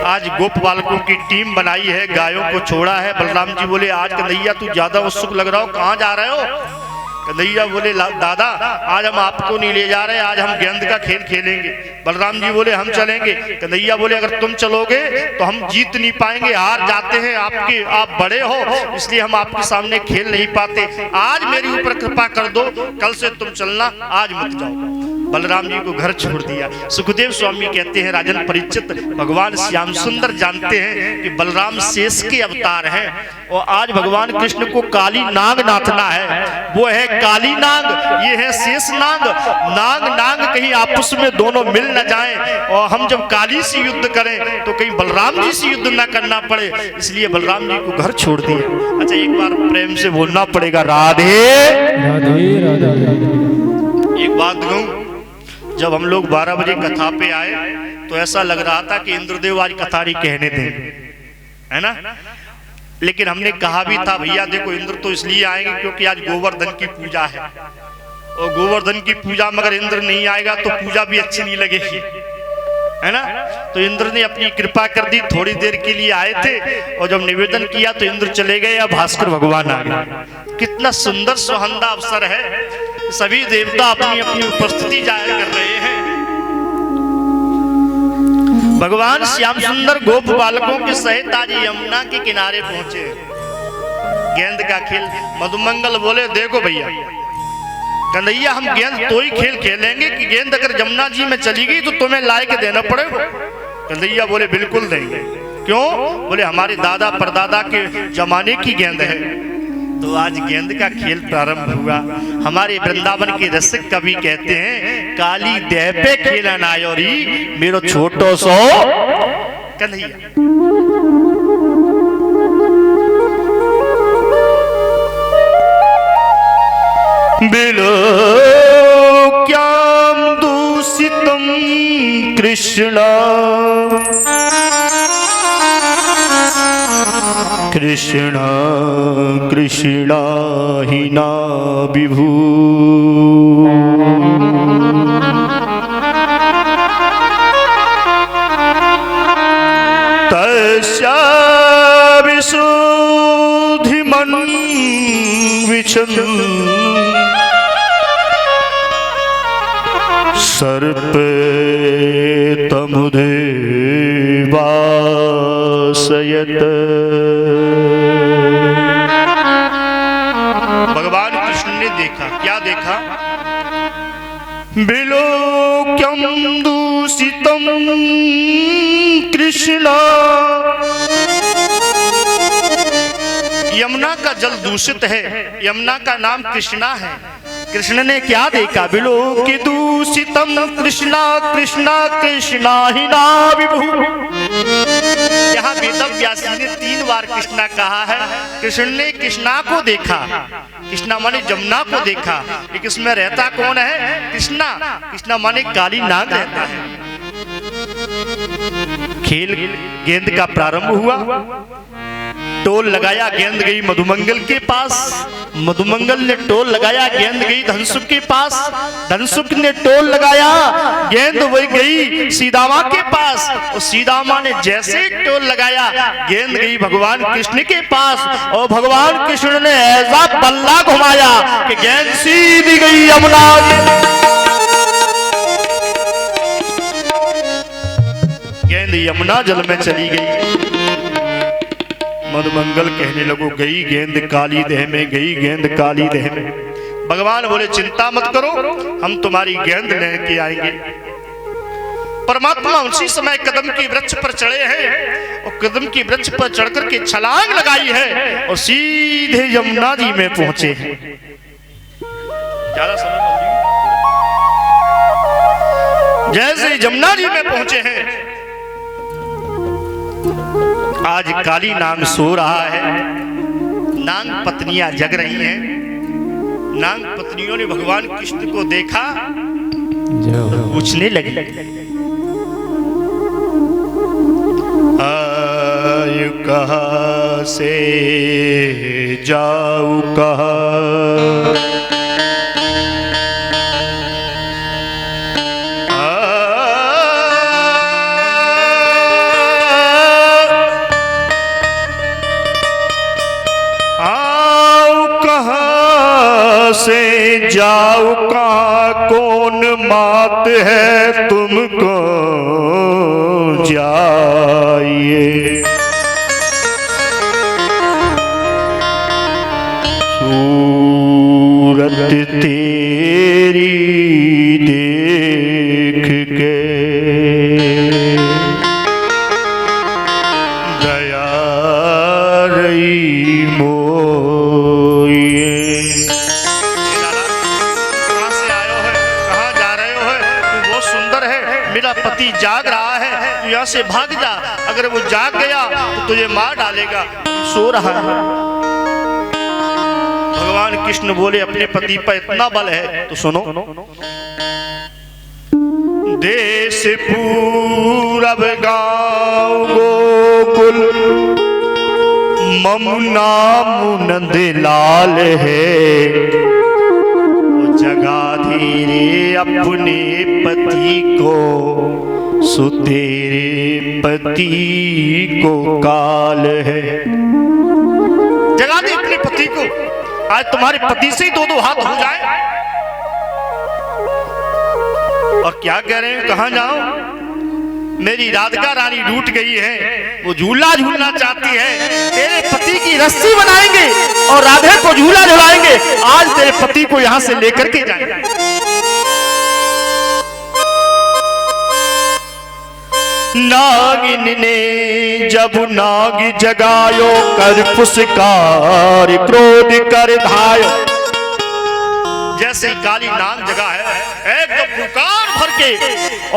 आज गोप बालकों की टीम बनाई है, गायों को छोड़ा है। बलराम जी बोले आज कन्हैया तू ज्यादा उत्सुक लग रहा हो, कहाँ जा रहे हो? कन्हैया बोले दादा आज हम आपको नहीं ले जा रहे, आज हम गेंद का खेल खेलेंगे। बलराम जी बोले हम चलेंगे। कन्हैया बोले अगर तुम चलोगे तो हम जीत नहीं पाएंगे, हार जाते हैं, आप बड़े हो इसलिए हम आपके सामने खेल नहीं पाते। आज मेरी ऊपर कृपा कर दो, कल से तुम चलना, आज मत जाओ। बलराम जी को घर छोड़ दिया। सुखदेव स्वामी कहते हैं राजन परीक्षित भगवान श्याम सुंदर जानते हैं कि बलराम शेष के अवतार हैं और आज भगवान कृष्ण को काली नाग नाथना है। वो है काली नाग, ये है शेष नाग। नाग नाग कहीं आपस में दोनों मिल न जाएं और हम जब काली से युद्ध करें तो कहीं बलराम जी से युद्ध न करना पड़े, इसलिए बलराम जी को घर छोड़ दिया। अच्छा एक बार प्रेम से बोलना पड़ेगा राधे राधे राधे। एक बात कहूं, जब हम लोग 12 बजे कथा पे आए तो ऐसा लग रहा था कि इंद्रदेव आज कथा नहीं कहने देंगे, है ना? लेकिन हमने कहा भी था भैया देखो इंद्र तो इसलिए आएंगे क्योंकि आज गोवर्धन की पूजा है और गोवर्धन की पूजा मगर इंद्र नहीं आएगा तो पूजा भी अच्छी नहीं लगेगी, है ना? तो इंद्र ने अपनी कृपा कर दी, थोड़ी देर के लिए आए थे और जब निवेदन किया तो इंद्र चले गए या भास्कर भगवान आ गए। कितना सुंदर सुहांदा अवसर है, सभी देवता अपनी अपनी उपस्थिति जाहिर कर रहे हैं। भगवान श्याम सुंदर गोप बालकों के सहित आज यमुना के किनारे पहुंचे। गेंद का खेल, मधुमंगल बोले देखो भैया कन्हैया हम गेंद तो ही खेल खेलेंगे कि गेंद अगर यमुना जी में चली गई तो तुम्हें ला के देना पड़ेगा। कन्हैया बोले बिल्कुल देंगे। क्यों? बोले हमारे दादा परदादा के जमाने की गेंद है। तो आज गेंद का खेल प्रारंभ हुआ। हमारे वृंदावन के रसिक कवि कहते हैं काली देह पे खेला नायोरी मेरो छोटो सो कन्हैया। बिलो क्याम दूषितम कृष्ण कृष्ण कृष्ण ही ना विभू तस्या विशुद्धि मन विचन सर्प तमुदे वासयत। भगवान कृष्ण ने देखा, क्या देखा? बिलोक्यम दूषितम कृष्ण, यमुना का जल दूषित है, यमुना का नाम कृष्णा है। कृष्ण ने क्या देखा? बिलो कि दूषितम कृष्णा कृष्णा कृष्णा ही ना विभु। यहाँ वेदव्यास ने 3 बार कृष्णा कहा है। कृष्ण ने कृष्णा को देखा, कृष्णा माने जमुना को देखा, लेकिन इसमें रहता कौन है? कृष्णा। कृष्णा माने काली नाग रहता है। खेल गेंद का प्रारंभ हुआ, टोल लगाया, गेंद गई मधुमंगल के पास, मधुमंगल ने टोल लगाया, गेंद गई धनसुख के पास, धनसुख ने टोल लगाया, गेंद वही गई सीदामा के पास और सीदामा ने जैसे टोल लगाया गेंद गई भगवान कृष्ण के पास और भगवान कृष्ण ने ऐसा बल्ला घुमाया कि गेंद सीधी गई यमुना। गेंद यमुना जल में चली गई। मधुमंगल कहने लगो गई गेंद काली देह में, गई गेंद काली देह में। भगवान बोले चिंता मत करो, हम तुम्हारी गेंद लेके आएंगे। परमात्मा उसी समय कदम की वृक्ष पर चढ़े हैं और कदम की वृक्ष पर चढ़कर के छलांग लगाई है और सीधे यमुना जी में पहुंचे हैं। ज्यादा समय जैसे यमुना जी में पहुंचे हैं, आज काली नाग सो रहा है, नाग पत्नियां जग रही हैं। नाग पत्नियों ने भगवान कृष्ण को देखा तो पूछने लगी आयु कहाँ से जाऊं कहाँ, जाओ कहाँ कौन मात है तुमको जाइए। सूरत तेरी देख के दया रही मोये। कहाँ से आयो है, कहाँ जा रहे हो है, तू बहुत सुंदर है, मेरा पति जाग रहा है, तू यहाँ से भाग जा, अगर वो जाग गया तो तुझे मार डालेगा, सो रहा है। भगवान कृष्ण बोले अपने पति पर इतना बल है तो सुनो। देश पूरब गाँव गोकुल ममुना मुनंद लाल है, वो जगा धीरे अपने पति को, सो तेरे पति को काल है। जगा दे अपने पति को, आज तुम्हारे पति से ही दो दो हाथ हो जाए। और क्या कह रहे हैं, कहां जाऊं, मेरी राधिका रानी रूठ गई है, वो झूला झूलना चाहती है, तेरे पति की रस्सी बनाएंगे और राधे को झूला झुलाएंगे, आज तेरे पति को यहां से लेकर के जाएंगे। नागिन ने जब नाग जगायो, कर फुसकार क्रोध कर धायो। जैसे काली नाग जगा है, एकदम फुकार भर के,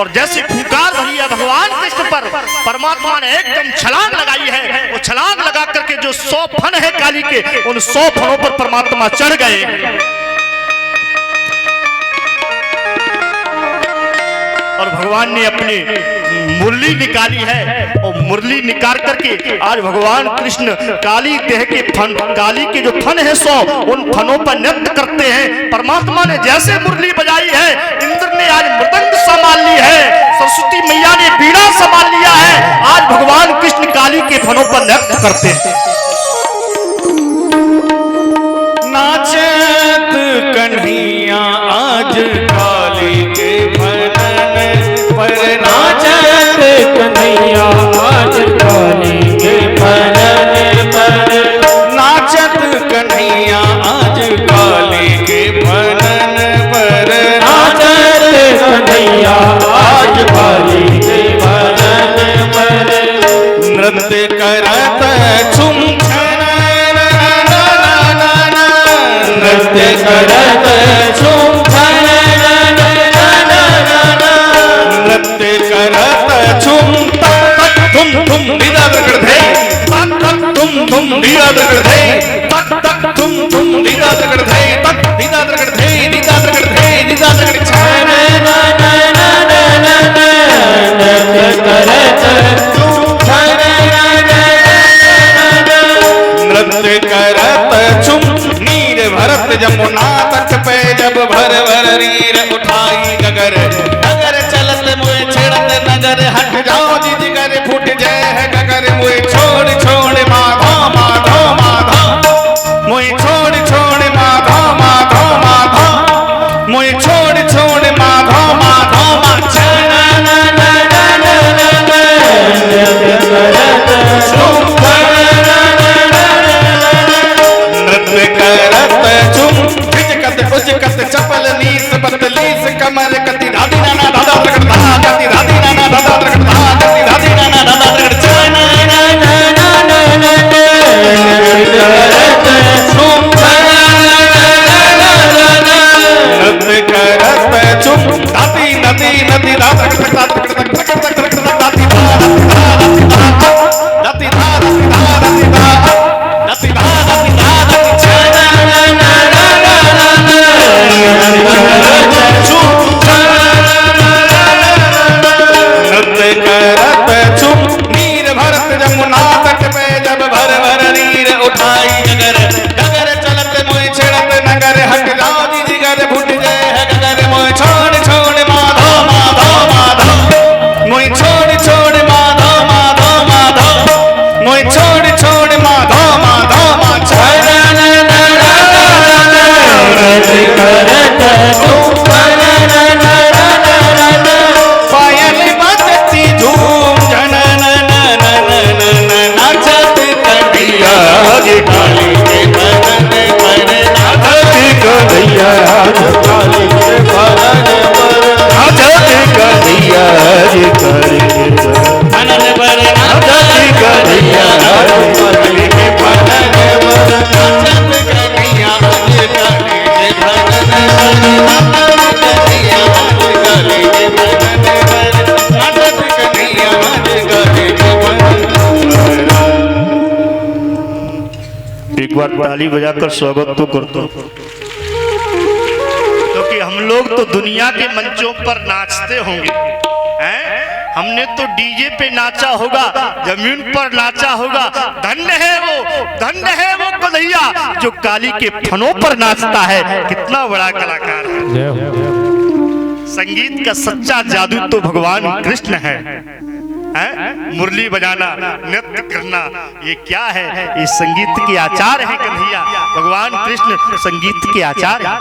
और जैसे फुकार भरी है भगवान कृष्ण पर, परमात्मा ने एकदम छलांग लगाई है। वो छलांग लगा करके जो 100 फन है काली के, उन 100 फनों पर परमात्मा चढ़ गए। और भगवान ने अपनी मुरली निकाली है, और मुरली निकाल करके आज भगवान कृष्ण काली देह के फन, काली के जो फन है 100, उन फनों पर नृत्य करते हैं। परमात्मा ने जैसे मुरली बजाई है, इंद्र ने आज मृदंग संभाल ली है, सरस्वती मैया ने बीड़ा संभाल लिया है, आज भगवान कृष्ण काली के फनों पर नृत्य करते हैं। नाचत कन्हैया आज काली के पर, नाचत कन्हैया आज काली के पर, नाचत कन्हैया आज काली के पर, नाचत कन्हैया आज काली के पर, नृत्य करत झूम नृत्य करत झूम नृत्य करत झूम तुम तुम लीला करते तुम तुम लीला करते तुम लीला करते लीला करते लीला करते लीला करते नृत्य करत झूम भरत जमुना तट पे जब भर भर नीर उठाई गगर, नगर चलत मुए छेड़त नगर, हट जाओ जी जिगर फूट जाए है गगर, मुए छोड़ छोड़ माधो माधो माधो बार ताली बजाकर स्वागत तो कर दो, क्योंकि हम लोग तो दुनिया के मंचों पर नाचते होंगे हैं, हमने तो डीजे पे नाचा होगा, जमीन पर नाचा होगा। धन्य है वो कन्हैया जो काली के फनों पर नाचता है। कितना बड़ा कलाकार है। संगीत का सच्चा जादू तो भगवान कृष्ण है। मुरली बजाना, नृत्य करना, ये क्या है? ये संगीत के आचार्य है कन्हैया। भगवान कृष्ण संगीत के आचार्य है।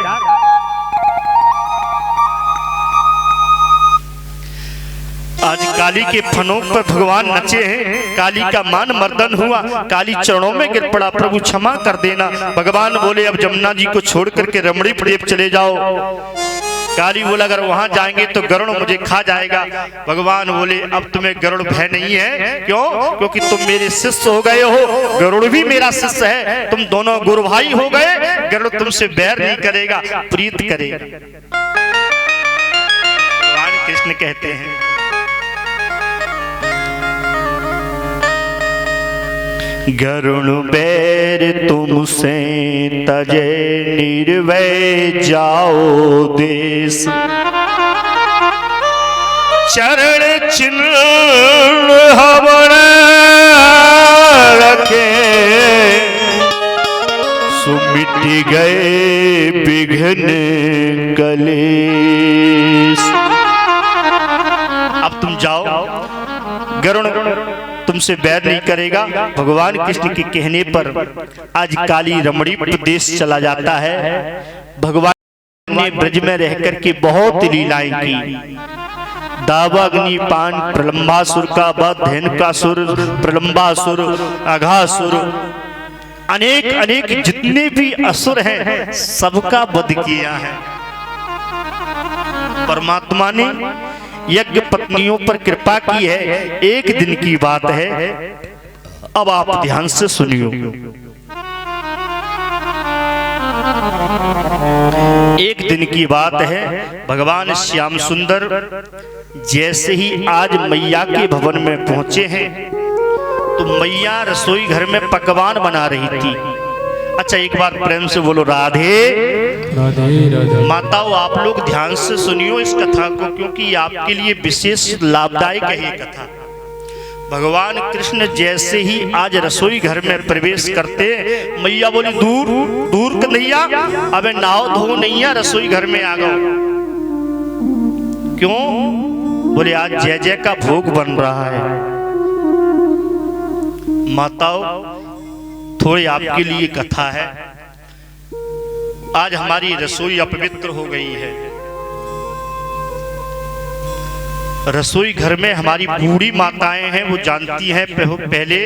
आज काली के फनों पर भगवान नचे हैं, काली का मान मर्दन हुआ, काली चरणों में गिर पड़ा, प्रभु क्षमा कर देना। भगवान बोले अब जमुना जी को छोड़ करके रमणी प्रदेप चले जाओ। काली बोला अगर वहां जाएंगे तो गरुड़ मुझे खा जाएगा। भगवान बोले अब तुम्हें गरुड़ भय नहीं है। क्यों? क्योंकि तुम मेरे शिष्य हो गए हो, गरुड़ भी मेरा शिष्य है, तुम दोनों गुरु भाई हो गए। गरुड़ तुमसे बैर नहीं करेगा, प्रीत करेगा। भगवान कृष्ण कहते हैं गरुण बैर तुमसे तजे निर्वय जाओ देश, चरण चिन्ह हवन रखे, सुमिट गए विघ्न कलेश। अब तुम जाओ, गरुण तुमसे बैर नहीं करेगा। भगवान कृष्ण के कहने पर आज काली रमणी प्रदेश चला जाता है। भगवान ने ब्रज में रहकर के बहुत लीलाएं की। दावाग्नि पान प्रलंबासुर का वध, धेनुकासुर, प्रलंबासुर, अघासुर, अनेक जितने भी असुर हैं सबका वध किया है। परमात्मा ने यज्ञ पत्नियों पर कृपा की है। एक दिन की बात है, अब आप ध्यान से सुनियो। एक दिन की बात है, भगवान श्याम सुंदर जैसे ही आज मैया के भवन में पहुंचे हैं तो मैया रसोई घर में पकवान बना रही थी। अच्छा एक बार प्रेम से बोलो राधे राधे। माताओं आप लोग ध्यान से सुनियो इस कथा को, क्योंकि ये आपके लिए विशेष लाभदायक है ये कथा। भगवान कृष्ण जैसे ही आज रसोई घर में प्रवेश करते, मैया बोली दूर दूर कन्हैया, अबे नाव धो नहीं है, रसोई घर में आ गओ। क्यों? बोले आज जय जय का भोग बन रहा है। माताओं थोड़ी आपके लिए कथा है। आज हमारी रसोई अपवित्र हो गई है। रसोई घर में हमारी बूढ़ी माताएं हैं, वो जानती हैं पहले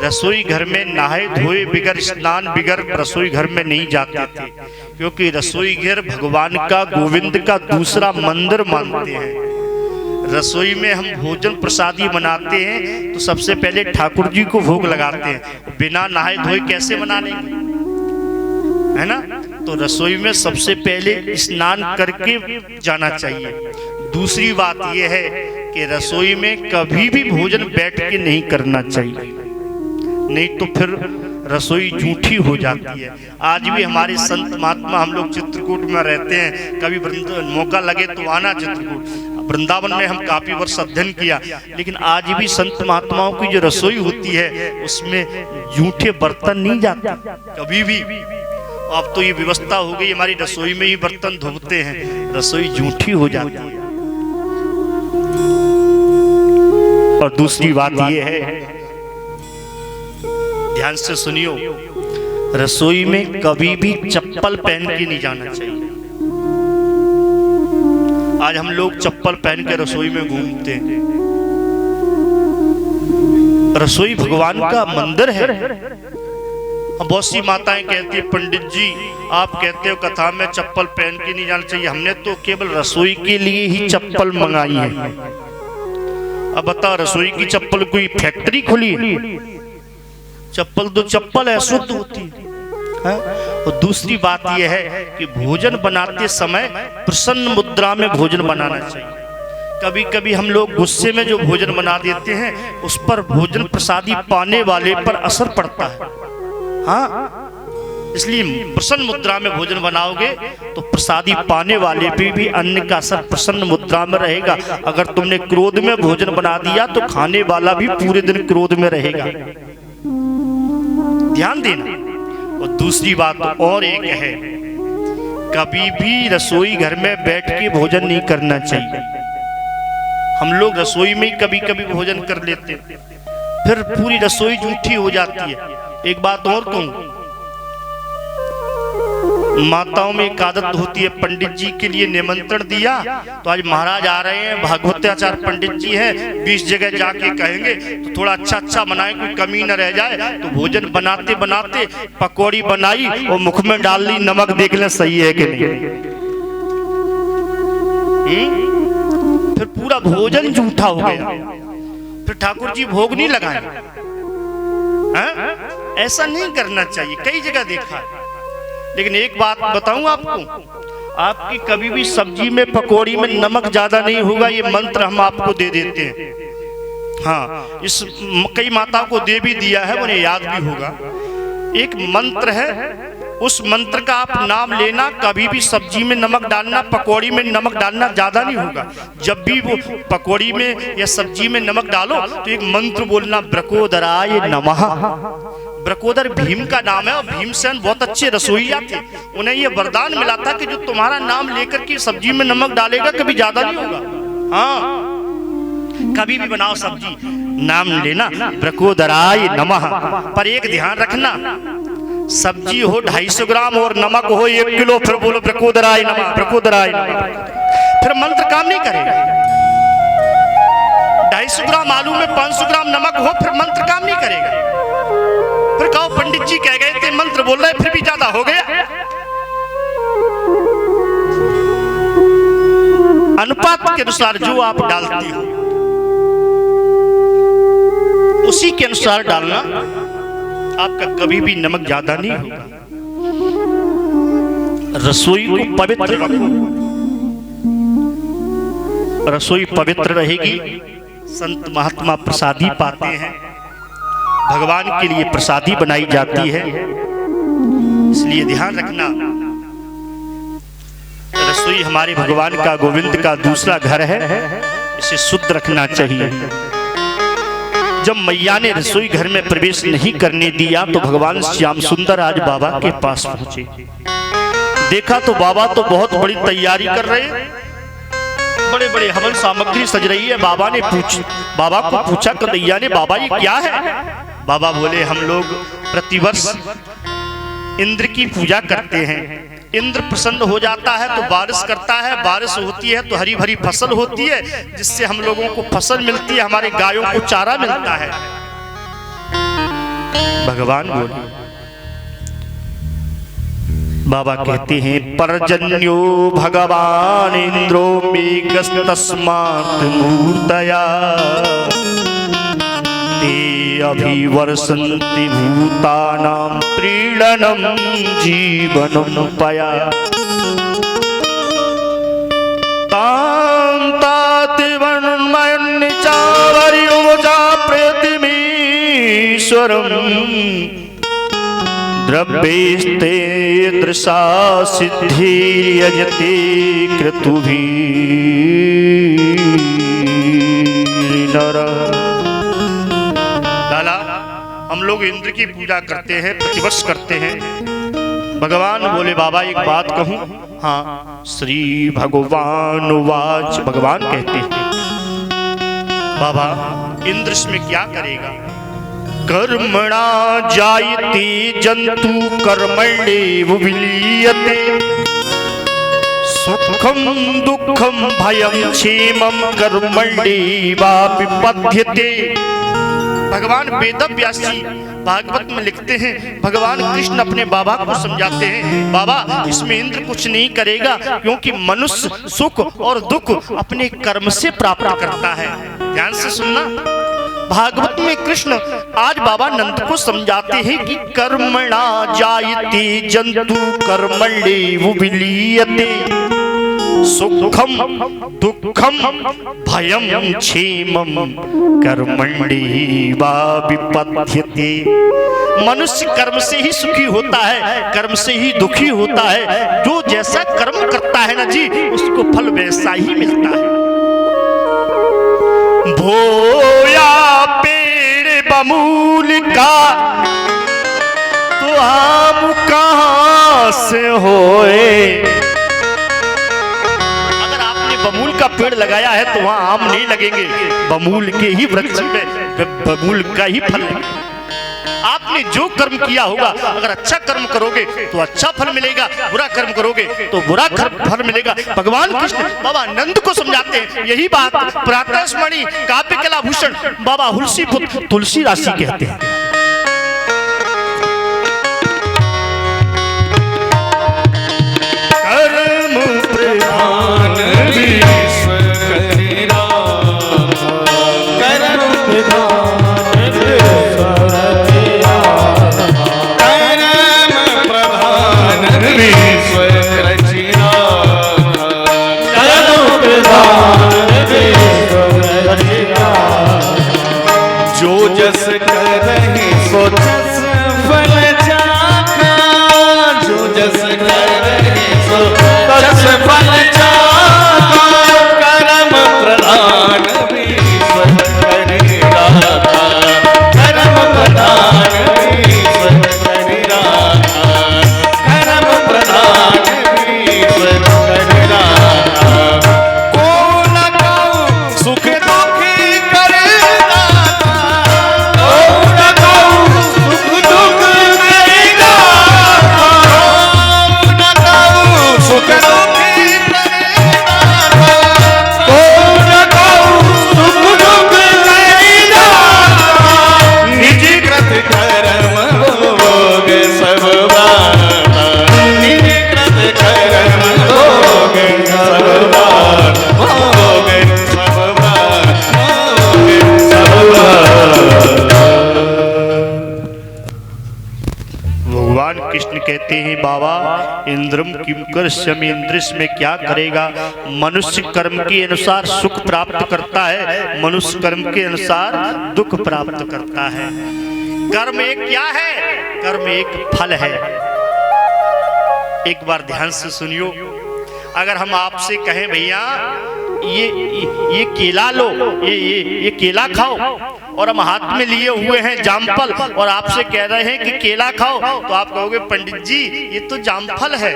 रसोई घर में नहाए धोए बिगर, स्नान बिगर रसोई घर में नहीं जाते थे, क्योंकि रसोई घर भगवान का, गोविंद का दूसरा मंदिर मानते हैं। रसोई में हम भोजन प्रसादी बनाते हैं तो सबसे पहले ठाकुर जी को भोग लगाते हैं, बिना नहाए धोए कैसे बना लेंगे, है ना? तो रसोई में सबसे पहले स्नान करके जाना चाहिए। दूसरी बात यह है कि रसोई में कभी भी भोजन बैठ के नहीं करना चाहिए, नहीं तो फिर रसोई झूठी हो जाती है। आज भी हमारे संत महात्मा, हम लोग चित्रकूट में रहते हैं, कभी मौका लगे तो आना चित्रकूट। वृंदावन में हम काफी वर्ष अध्ययन किया, लेकिन आज भी संत महात्माओं की जो रसोई होती है उसमें झूठे बर्तन नहीं जाते कभी भी। अब तो ये व्यवस्था हो गई, हमारी रसोई में ही बर्तन धोते हैं, रसोई झूठी हो जाती है। और दूसरी बात ये है, ध्यान से सुनियो, रसोई में कभी भी चप्पल पहन के नहीं जाना चाहिए। आज हम लोग चप्पल पहन के रसोई में घूमते हैं। रसोई भगवान का मंदिर है। बहुत सी माताएं कहती है पंडित जी आप कहते हो कथा में चप्पल पहन के नहीं जाना चाहिए, हमने तो केवल रसोई के लिए ही चप्पल मंगाई है। अब बताओ रसोई की चप्पल कोई फैक्ट्री खुली है? चप्पल तो चप्पल है, शुद्ध होती है। और दूसरी बात यह है कि भोजन बनाते समय प्रसन्न मुद्रा में भोजन बनाना चाहिए। कभी कभी हम लोग गुस्से में जो भोजन बना देते हैं उस पर भोजन प्रसादी पाने वाले पर असर पड़ता है। हाँ इसलिए प्रसन्न मुद्रा में भोजन बनाओगे तो प्रसादी पाने वाले पे भी अन्न का असर प्रसन्न मुद्रा में रहेगा। अगर तुमने क्रोध में भोजन बना दिया तो खाने वाला भी पूरे दिन क्रोध में रहेगा। ध्यान देना। और दूसरी बात और एक है, कभी भी रसोई घर में बैठ के भोजन नहीं करना चाहिए। हम लोग रसोई में ही कभी कभी भोजन कर लेते हैं, फिर पूरी रसोई जूठी हो जाती है। एक बात और कहूं, माताओं में एक आदत होती है, पंडित जी के लिए निमंत्रण दिया तो आज महाराज आ रहे हैं, भागवताचार्य पंडित जी हैं, 20 जगह जाके कहेंगे तो थोड़ा अच्छा बनाए, कोई कमी न रह जाए। तो भोजन बनाते बनाते पकौड़ी बनाई और मुख में डाल ली, नमक देख लें सही है कि नहीं। फिर पूरा भोजन जूठा हो गया, फिर ठाकुर जी भोग नहीं लगाए। ऐसा नहीं करना चाहिए, कई जगह देखा है। लेकिन एक बात बताऊं आपको, आपकी कभी भी सब्जी में पकौड़ी में नमक ज्यादा नहीं होगा, ये मंत्र हम आपको दे देते हैं। हाँ, इस कई माताओं को दे भी दिया है, उन्हें याद भी होगा। एक मंत्र है, उस मंत्र का आप नाम लेना, कभी भी सब्जी में नमक डालना, पकौड़ी में नमक डालना ज्यादा नहीं होगा। जब भी वो पकौड़ी में या सब्जी में नमक डालो तो एक मंत्र बोलना, ब्रकोदराय नमः। ब्रकोदर भीम का नाम है और भीमसेन बहुत अच्छे रसोइया थे। उन्हें ये वरदान मिला था कि जो तुम्हारा नाम लेकर के सब्जी में नमक डालेगा कभी ज्यादा नहीं होगा। हाँ, कभी भी बनाओ सब्जी, नाम लेना ब्रकोदराय नमः। पर एक ध्यान रखना, सब्जी हो 250 ग्राम और नमक हो 1 किलो, फिर बोलो ब्रकोदराय नमः, ब्रकोदराय नमः, फिर मंत्र काम नहीं करेगा। 250 ग्राम आलू में 500 ग्राम नमक हो, फिर मंत्र काम नहीं करेगा। फिर कहो पंडित जी कह गए थे, मंत्र बोल रहे फिर भी ज्यादा हो गया। अनुपात के अनुसार जो आप डालती हो उसी के अनुसार डालना, आपका कभी भी नमक ज्यादा नहीं होगा। रसोई को पवित्र रखो, रसोई पवित्र रहेगी। संत महात्मा प्रसादी पाते हैं, भगवान के लिए प्रसादी बनाई जाती है, इसलिए ध्यान रखना। रसोई हमारे भगवान का, गोविंद का दूसरा घर है, इसे शुद्ध रखना चाहिए। जब मैया ने रसोई घर में प्रवेश नहीं करने दिया तो भगवान श्याम सुंदर आज बाबा के पास पहुंचे। देखा तो बाबा तो बहुत बड़ी तैयारी कर रहे हैं, बड़े बड़े हवन सामग्री सज रही है। बाबा को पूछा कन्हैया ने, बाबा ये क्या है? बाबा बोले, हम लोग प्रतिवर्ष इंद्र की पूजा करते हैं। इंद्र प्रसन्न हो जाता है तो बारिश करता है, बारिश होती है तो हरी भरी फसल होती है, जिससे हम लोगों को फसल मिलती है, हमारे गायों को चारा मिलता है। भगवान बोले, बाबा कहते हैं, पर्जन्यो भगवान इंद्रो मेघस्तस्मात् मूर्तया ते अभिवर्षन्ति भूतानां प्रीणनं जीवनं पया तां तातिवन्मयन् चावर्युजा प्रतिमीश्वरम् द्रव्येस्ते दृशा सिद्धिर्यजते क्रतुभिर्नर। लाला, हम लोग इंद्र की पूजा करते हैं, प्रतिवर्ष करते हैं। भगवान बोले, बाबा एक बात कहूं? हाँ। श्री भगवान वाच, भगवान कहते हैं, बाबा इंद्र इसमें क्या करेगा? कर्मणा जायते जंतु कर्मण्येव विलीयते सुखम दुखम भयम क्षेमम कर्मण्येवाभिपद्यते। भगवान वेदव्यास जी भागवत में लिखते हैं, भगवान कृष्ण अपने बाबा को समझाते हैं, बाबा इसमें इंद्र कुछ नहीं करेगा, क्योंकि मनुष्य सुख और दुख अपने कर्म से प्राप्त करता है। ध्यान से सुनना, भागवत में कृष्ण आज बाबा नंद को समझाते हैं कि कर्मणा जायते जंतु कर्मण्येव विलीयते सुखम दुखम भयम क्षेमम कर्मण्येवाभिपद्यते। मनुष्य कर्म से ही सुखी होता है, कर्म से ही दुखी होता है। जो जैसा कर्म करता है ना जी, उसको फल वैसा ही मिलता है। भोया पेड़ बमूल का तो आम कहां से होए। अगर आपने बमूल का पेड़ लगाया है तो वहां आम नहीं लगेंगे, बमूल के ही वृक्ष में बमूल का ही फल लगेगा। आपने जो कर्म किया होगा, अगर अच्छा कर्म करोगे तो अच्छा फल मिलेगा, बुरा कर्म करोगे तो बुरा फल मिलेगा। भगवान कृष्ण बाबा नंद को समझाते हैं यही बात। प्रातः स्मरणी काव्य कला भूषण बाबा हुलसी पुत्र तुलसी राशि कहते हैं। कर्म प्रधान जो जस करहि सो जस फल चाखा, जो जस करहि सो जस फल चाखा। कर्म प्रधान ईश्वर करि राखा, कर्म प्रधान ईश्वर करि राखा, कर्म प्रधान ईश्वर करि राखा। को लगाओ सुख दुखी करे कृष्ण कहते हैं बाबा इंद्रम किंकर शमींद्रिस में क्या करेगा। मनुष्य कर्म के अनुसार सुख प्राप्त करता है, मनुष्य कर्म के अनुसार दुख प्राप्त करता है। कर्म एक क्या है? कर्म एक फल है। एक बार ध्यान से सुनियो, अगर हम आपसे कहें भैया ये केला लो, ये केला खाओ, और हम हाथ में लिए हुए हैं जामफल और आपसे कह रहे हैं कि केला खाओ, तो आप कहोगे पंडित जी ये तो जामफल है।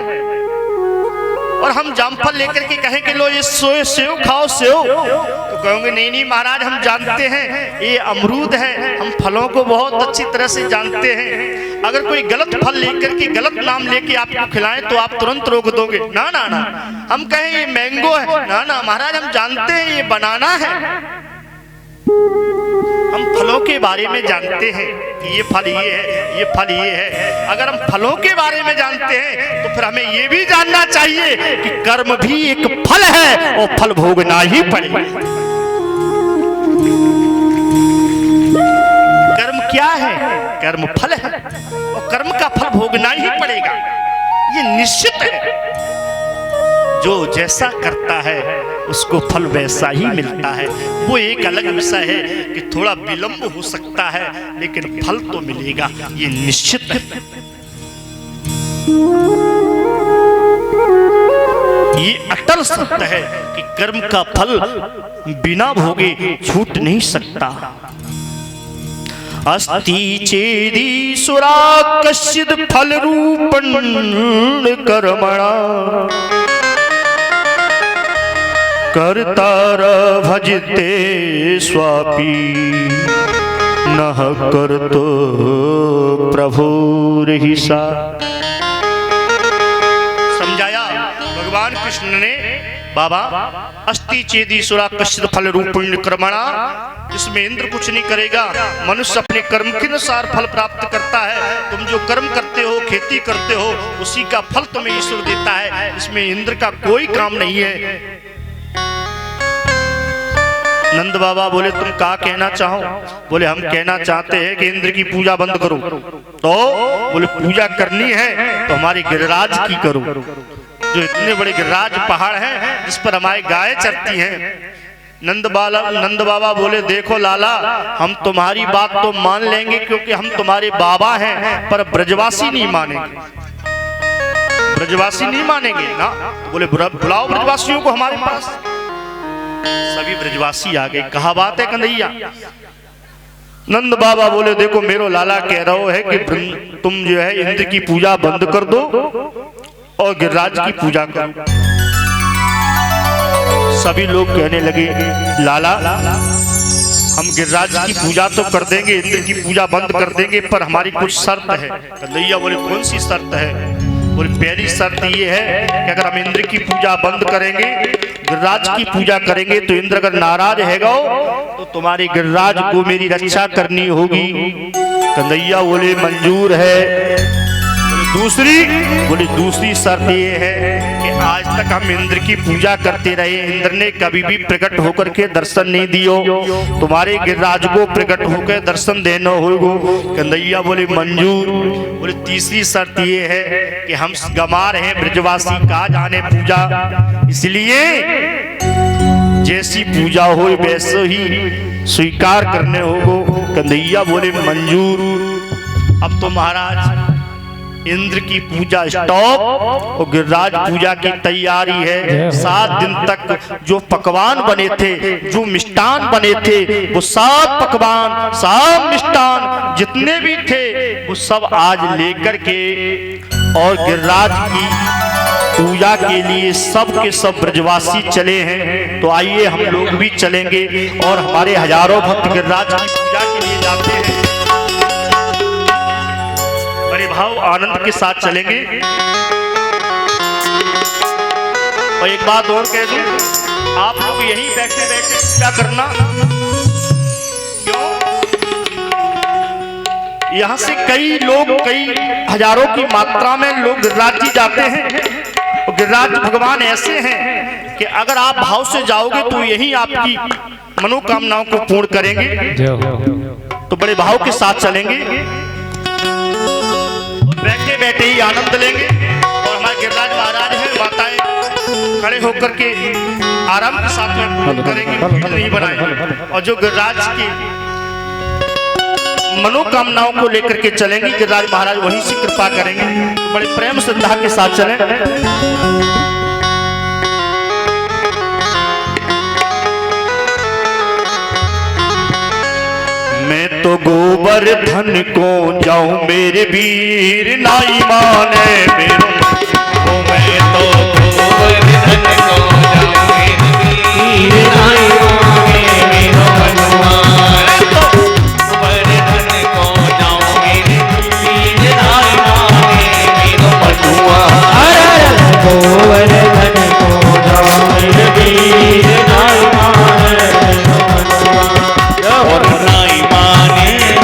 और हम जामफल लेकर के कहें कि लो ये सेव खाओ सेव, तो कहोगे नहीं नहीं महाराज हम जानते हैं ये अमरूद है, हम फलों को बहुत अच्छी तरह से जानते हैं। अगर कोई गलत फल लेकर के गलत नाम लेके आपको खिलाएं तो आप तुरंत रोक दोगे, ना ना ना। हम कहें ये मैंगो है, ना ना महाराज हम जानते हैं ये बनाना है। हम फलों के बारे में जानते हैं कि ये फल ये है, ये फल ये है। अगर हम फलों के बारे में जानते हैं तो फिर हमें ये भी जानना चाहिए कि कर्म भी एक फल है और फल भोगना ही पड़ेगा। कर्म क्या है? कर्म फल है और कर्म का फल भोगना ही पड़ेगा, ये निश्चित है। जो जैसा करता है उसको फल वैसा ही मिलता है। वो एक अलग विषय है कि थोड़ा विलंब हो सकता है लेकिन फल तो मिलेगा, ये निश्चित है। ये अटल सत्य है कि कर्म का फल बिना भोगे छूट नहीं सकता। अस्ति चेदीश्वरा कश्चित् फल रूपं कर्मणा कर्तार भजते स्वापी नः कर्तो प्रभुर्हिसा। समझाया भगवान कृष्ण ने बाबा अस्ति चेदीश्वरा कश्चित् फल रूपं कर्मणा, इसमें इंद्र कुछ नहीं करेगा, मनुष्य अपने कर्म के अनुसार फल प्राप्त करता है। तुम जो कर्म करते हो, खेती करते हो, उसी का फल तुम्हें ईश्वर देता है, इसमें इंद्र का कोई काम नहीं है। नंद बाबा बोले तुम क्या कहना चाहो? बोले हम कहना चाहते हैं कि इंद्र की पूजा बंद करो। तो बोले पूजा करनी है तो हमारे गिरिराज की करो, जो इतने बड़े गिरिराज पहाड़ हैं जिस पर हमारी गाय चरती हैं, नंद बाबा बोले देखो लाला, हम तुम्हारी बात तो मान लेंगे क्योंकि हम तुम्हारे बाबा हैं, पर ब्रजवासी नहीं मानेंगे, ब्रजवासी नहीं मानेंगे ना। बोले बुलाओ ब्रजवासियों को हमारे पास। सभी ब्रजवासी आ गए। कहा बात है कन्हैया? नंद बाबा बोले देखो मेरो लाला कह रहा है कि तुम जो है इंद्र की पूजा बंद कर दो और गिरिराज की पूजा करो। सभी लोग कहने लगे लाला हम गिरिराज की पूजा तो कर देंगे, इंद्र की पूजा बंद कर देंगे, पर हमारी कुछ शर्त है। कन्हैया बोले कौन सी शर्त है? बोले पहली शर्त ये है कि अगर हम इंद्र की पूजा बंद करेंगे, गिरिराज की पूजा करेंगे, तो इंद्र अगर नाराज हैगा तो तुम्हारे गिरिराज को मेरी रक्षा करनी होगी। कन्हैया बोले मंजूर है। बोले दूसरी शर्त ये है कि आज तक हम इंद्र की पूजा करते रहे, इंद्र ने कभी भी प्रकट होकर के दर्शन नहीं दियो, तुम्हारे गिरिराज को प्रकट होकर दर्शन देना होगा। कन्हैया बोले मंजूर। बोले तीसरी शर्त ये है कि हम गमार हैं ब्रजवासी, का जाने पूजा, इसलिए जैसी पूजा हो वैसे ही स्वीकार करने होगा। कन्हैया बोले मंजूर। अब तो महाराज इंद्र की पूजा स्टॉप और गिरिराज पूजा की तैयारी है। 7 दिन तक जो पकवान बने थे, जो मिष्टान बने थे, वो 7 पकवान 7 मिष्टान जितने भी थे वो सब आज लेकर के और गिरिराज की पूजा के लिए सब के सब ब्रजवासी चले हैं। तो आइए हम लोग भी चलेंगे और हमारे हजारों भक्त गिरिराज की पूजा के लिए जाते हैं। बड़े भाव आनंद के साथ चलेंगे। और एक बात और कह दूं, आप लोग यहीं बैठे बैठे क्या करना, क्यों यहां से कई लोग, कई हजारों की मात्रा में लोग गिरिराज जी जाते हैं। और गिरिराज भगवान ऐसे हैं कि अगर आप भाव से जाओगे तो यहीं आपकी मनोकामनाओं को पूर्ण करेंगे। तो बड़े भाव के साथ चलेंगे, बैठे बैठे ही आनंद लेंगे। और हमारे गिरिराज महाराज हैं, माताएं खड़े होकर के आराम के साथ में पूर्ण करेंगे, भीड़ नहीं बनाएंगे। और जो गिरिराज की मनोकामनाओं को लेकर के चलेंगे, गिरिराज महाराज वहीं से कृपा करेंगे। तो बड़े प्रेम श्रद्धा के साथ चलें। मैं तो गोवर्धन को जाऊं मेरे वीर नाई माने मेरो, तो मैं तो गोवर्धन को जाऊं मेरे वीर नाई माने मेरो मनुआ। तो गोवर्धन को जाऊं मेरे वीर नाई माने मेरो मनुआ। गोवर्धन को जाऊं मेरे वीर नाई माने मेरो मनुआ। और नाई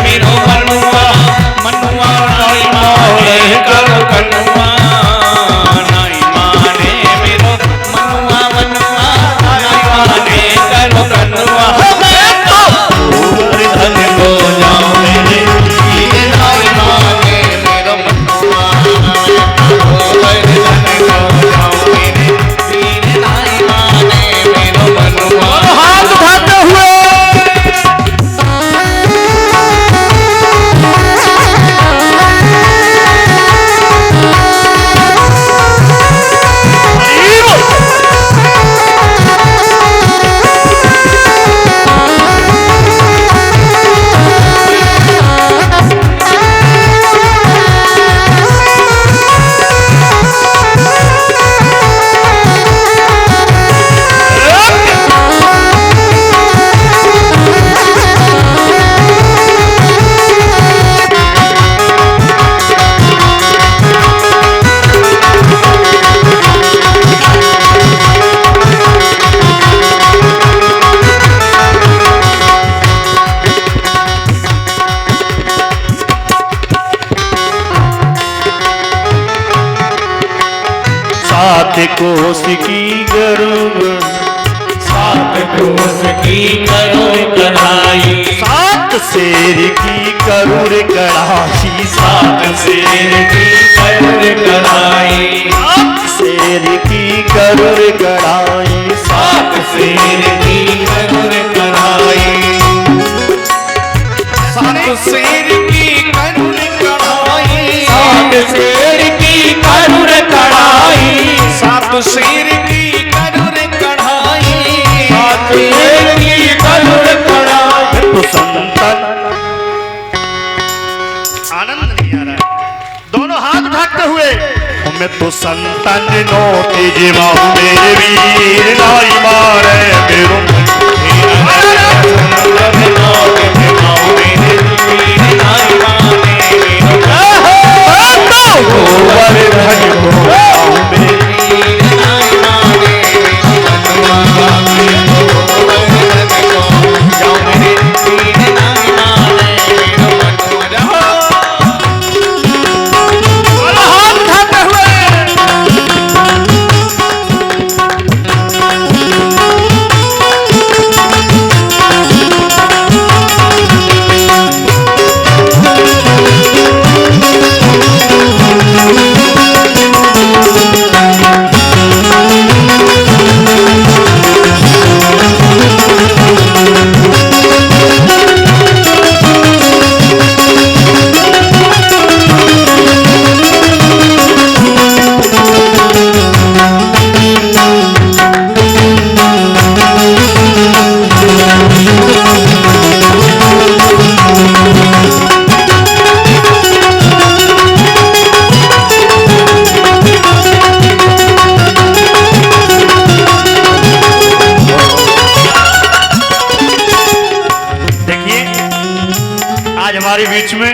मेरो मनुआ, मनुआ नाई माने करो कनुआ। नाई माने मेरो मनुआ, मनुआ नाई माने करो कनुआ। मैं तो गोवर्धन को जाऊं मेरे वीर नाई माने मेरो मनुआ। गोवर्धन को जाऊं मेरे वीर नाई माने मेरो मनुआ। हाथ उठाते हुए कोस की गरुड़, 7 कोस की करुड़ कढ़ाई। 7 शेर की करुड़ कढ़ाई। 7 शेर की करुड़ कढ़ाई। 7 शेर की करुड़ कढ़ाई। 7 शेर की शेर की करुण कढ़ाई, सात शेर की करुण कढ़ाई, सात शेर की करुण कढ़ाई, सात शेर की करुण कढ़ाई। तो संतन आनंद नहीं आ रहा है। दोनों हाथ उठाते हुए मैं तो संतन नो तेजे माऊ मेरे वीर नाई मारे मेरो हमारे बीच में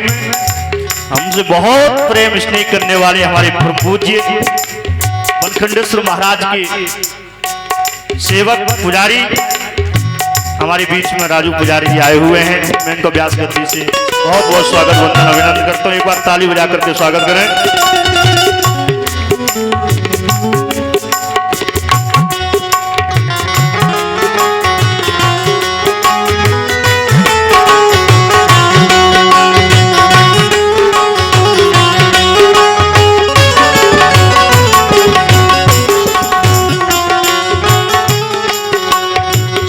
हमसे बहुत प्रेम स्नेह करने वाले हमारे पूज्य बनखंडेश्वर महाराज के सेवक पुजारी हमारे बीच में राजू पुजारी जी आए हुए हैं। मैं इनको व्यास गति से बहुत बहुत स्वागत वंदन अभिनंदन करता हूँ। एक बार ताली बजा करके स्वागत करें।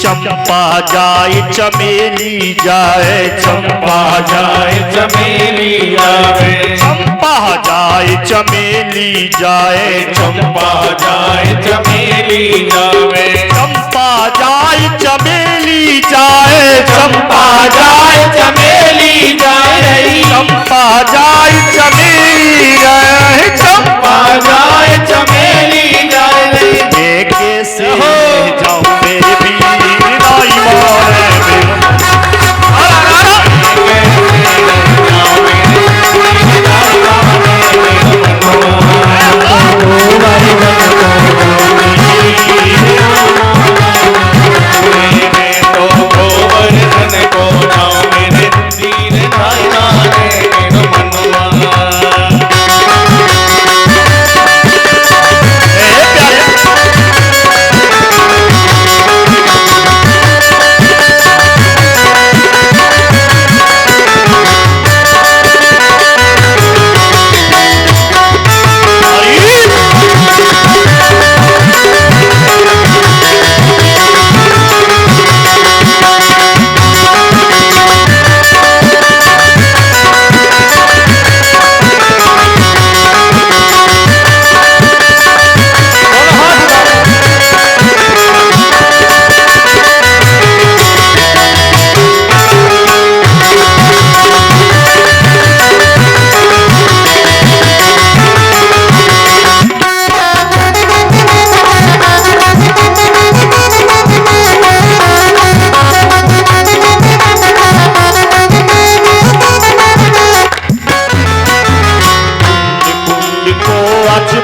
चंपा जाए चमेली जाए, चंपा जाए चमेली जावे, चंपा जाए चमेली जाए, चंपा जाए चमेली जावे, चंपा जाए चमेली जाए, चंपा जाए चमेली जाए, चंपा जाए चमेली जाए, चंपा जाए चमेली जाए। कैसे जाऊं मेरे वीर नाई मारे मेरो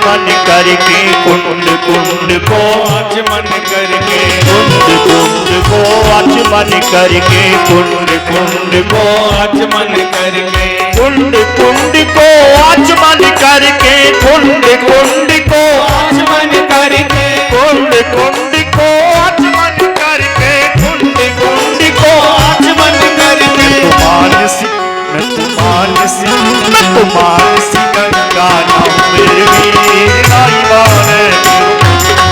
मन करके कुंड कुंड को आचमन करके, कुंड कुंड को आचमन करके, कुंड कुंड को आचमन करके, कुंड कुंड को आचमन करके, कुंड कुंड को आचमन करके, कुंड कुंड को आचमन करके, कुंड कुंड को आचमन करके, मैं तुम्हारी गंगा नाम मेरे वीर नाई मारे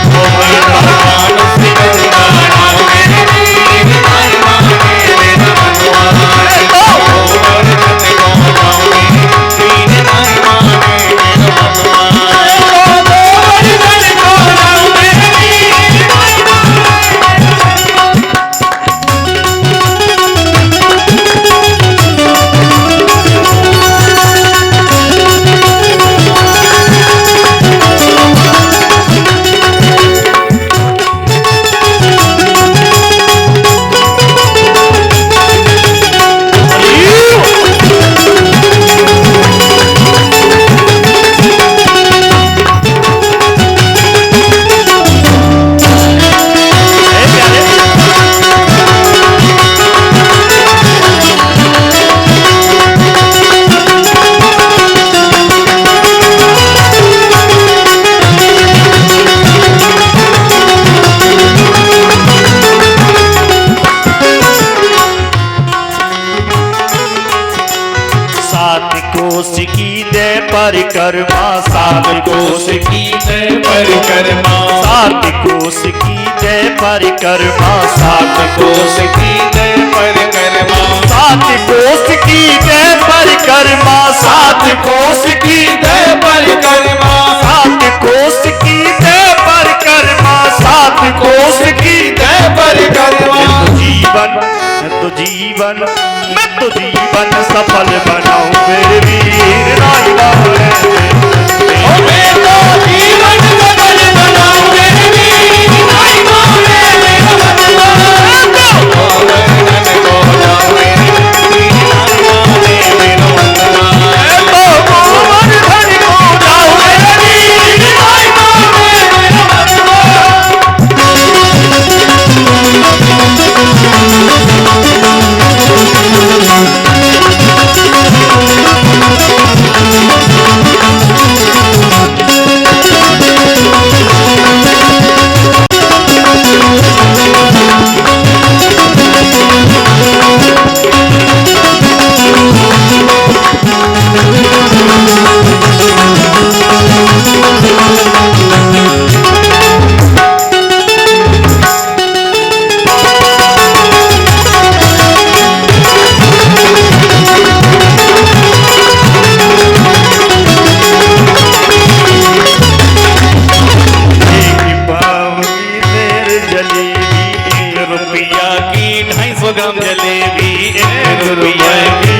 ओ मेरा मानसी गंगा नाम मेरे वीर नाई मारे, मेरा मनवा सात कोस की दे परिक्रमा, सात कोस की जय परिक्रमा, सात कोस की दे परिक्रमा, सात कोस की जय परिक्रमा, सात कोस की दे परिक्रमा, सात कोस की दे परिक्रमा, सात कोस की दे परिक्रमा, सात कोस की दे परिक्रमा। मैं तो जीवन सफल बनाऊं मेरे वीर नाई बाबा। मैं तो जीवन सफल बनाऊं मेरे वीर नाई बाबा। जलेबी, 1 रुपए की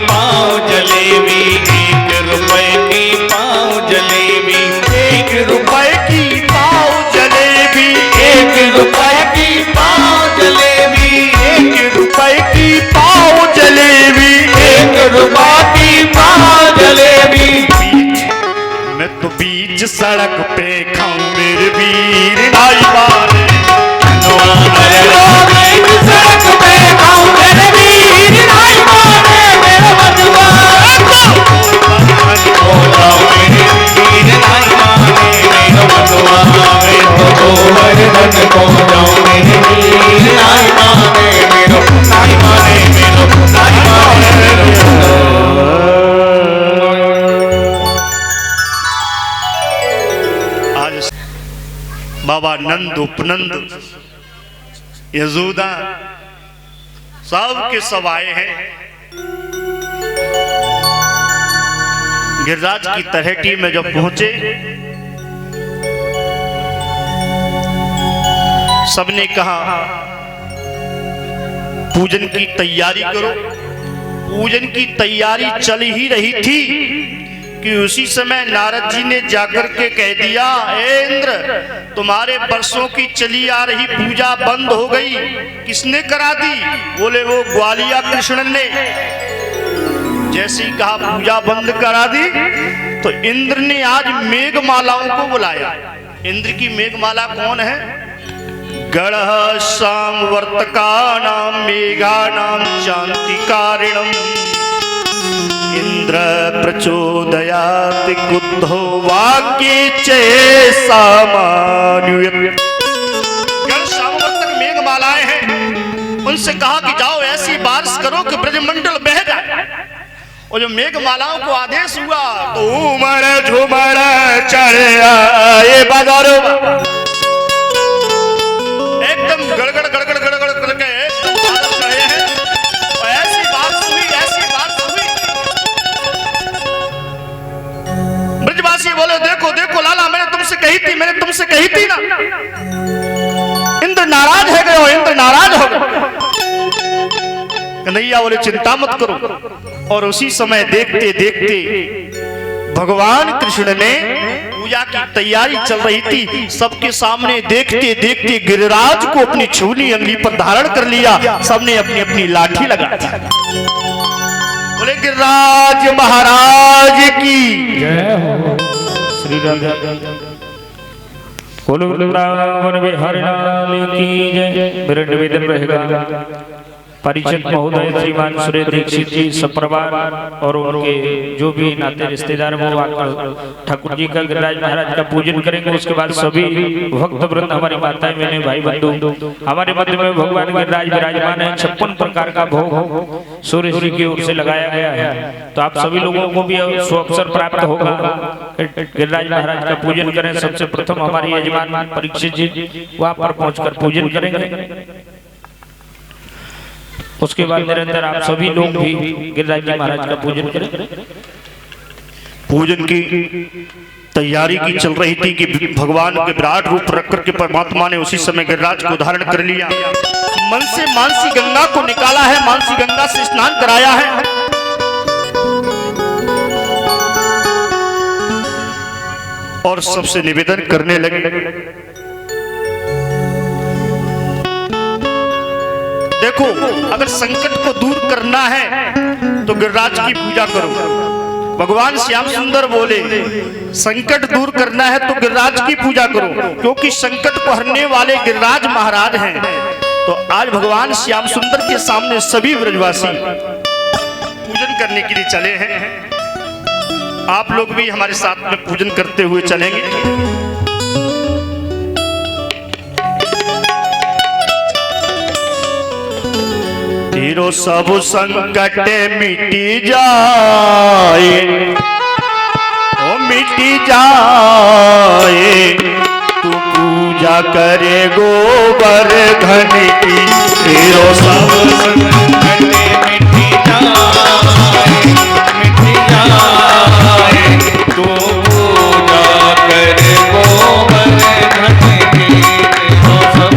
पाव जलेबी, 1 रुपए की पाव जलेबी, 1 रुपए की पाव जलेबी, 1 रुपए की पाव जलेबी, 1 रुपए की पाव जलेबी, 1 रुपए की पाव जलेबी। मैं तो बीच सड़क पे खाऊं मेरे वीर नाई बाबा। सड़क पे खाऊं मेरे वीर नाई बाबा, मेरा बंधुआ हो जाओ मेरे वीर नाई बाबा, मेरा बंधुआ मैं तो गोवर्धन को जाऊं मेरे वीर नाई बाबा, मेरो नाई माने मेरो नाई माने। आज बाबा नंद उपनंद यजूदा सब के सब आए हैं। गिरिराज की तरहेटी में जब पहुंचे, सबने कहा पूजन की तैयारी करो। पूजन की तैयारी चल ही रही थी कि उसी समय नारद जी ने जाकर के कह दिया, हे इंद्र, तुम्हारे वर्षों की चली आ रही पूजा बंद हो गई। किसने करा दी? बोले वो ग्वालिया कृष्ण ने। जैसे ही कहा पूजा बंद करा दी, तो इंद्र ने आज मेघमालाओं को बुलाया। इंद्र की मेघमाला कौन है? गण सांवर्तकानां मेघानां शांतिकारिणम् इंद्र प्रचोदयात् क्रुद्धो वाक्ये च सामान्य। गण सांवर्तक मेघमालाएं हैं, उनसे कहा कि जाओ ऐसी बारिश करो कि ब्रजमंडल बह जाए। और जो मेघमालाओं को आदेश हुआ तो उमड़ झुमड़ चढ़ आए बदरो, एकदम गड़गड़ गड़गड़ गड़गड़ करके एकदम बादल चढ़े हैं। और ऐसी बारिश हुई, ऐसी बारिश हुई। ब्रजवासी बोले, देखो देखो लाला, मैंने तुमसे कही थी ना। इंद्र नाराज है गए हो, इंद्र नाराज हो गए। कन्हैया बोले चिंता मत करो। और उसी समय देखते देखते भगवान कृष्ण ने, पूजा की तैयारी चल रही थी, सबके सामने देखते देखते गिरिराज को अपनी छूली अंगली पर धारण कर लिया। सबने अपनी अपनी लाठी लगा दी। बोले गिरिराज महाराज की जय हो। श्री राम कुल वृंदावन बिहारी लाल की जय। मेरा निवेदन रहेगा परिचित महोदय श्रीमान सुरेश दीक्षित जी सपरिवार और उनके जो भी नाते रिश्तेदार वो आकर ठाकुर जी का गिरिराज महाराज का पूजन करेंगे। उसके बाद सभी भक्त वृंद, हमारी माताएं बहनें भाई बंधु, हमारे मध्य में भगवान गिरिराज विराजमान है। 56 प्रकार का भोग सूर्य जी की ओर से लगाया गया है। तो आप सभी लोगों को भी सुअवसर प्राप्त होगा, गिरिराज महाराज का पूजन करें। सबसे प्रथम हमारे यजमान परीक्षित जी वहां पर पहुंचकर पूजन करेंगे। उसके बाद निरंतर आप सभी लोग भी गिरिराज जी महाराज का पूजन करें। पूजन की तैयारी की चल रही थी कि भगवान के विराट रूप रख करके परमात्मा ने उसी समय गिरिराज को धारण कर लिया। मन से मानसी गंगा को निकाला है, मानसी गंगा से स्नान कराया है। और सबसे निवेदन करने लगे, देखो अगर संकट को दूर करना है तो गिरिराज की पूजा करो। भगवान श्याम सुंदर बोले संकट दूर करना है तो गिरिराज की पूजा करो, क्योंकि संकट को हरने वाले गिरिराज महाराज हैं। तो आज भगवान श्याम सुंदर के सामने सभी ब्रजवासी पूजन करने के लिए चले हैं। आप लोग भी हमारे साथ में पूजन करते हुए चलेंगे। तेरो सब संकट मिटी जाए, ओ मिटी जाए, तू पूजा करे गोबर धन की। तेरो सब संकट मिटी जाए, मिटी जाए, तू पूजा करे गोबर धन की। तेरो सब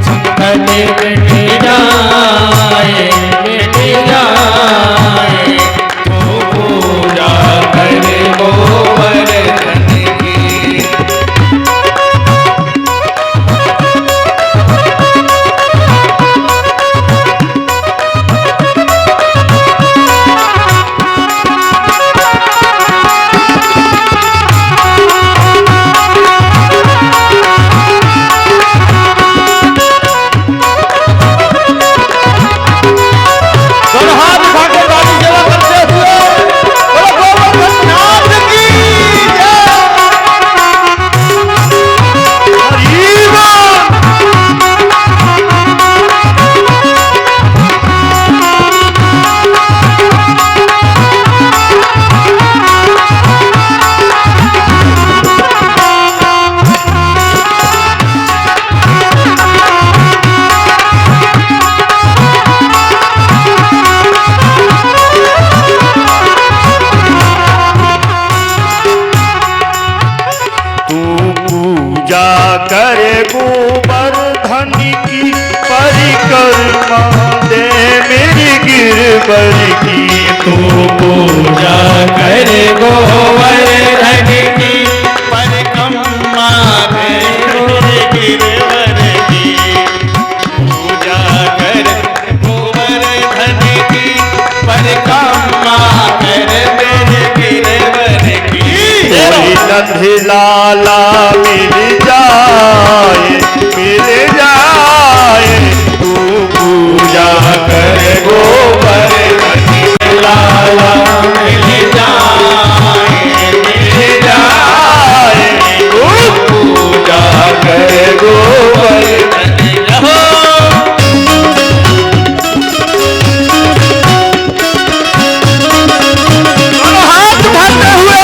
संकट मिटी जाए, मिटी जाए, तू पूजा करे गोबर धन की। करे गोवर्धन की परिक्रमा दे मेरी गिरबर की। तू पूजा करे गोवर्धन की परिक्रमा दे मेरी गिरबर की। पूजा करे गोवर्धन की परिक्रमा करे मेरी गिरबर की। नंदी लाला मिल जाए, मिल जाए, तू पूजा कर गोवर्धन लाला मिल जाए, मिल जाए, तू पूजा कर गोवर्धन। हाथ उठाते हुए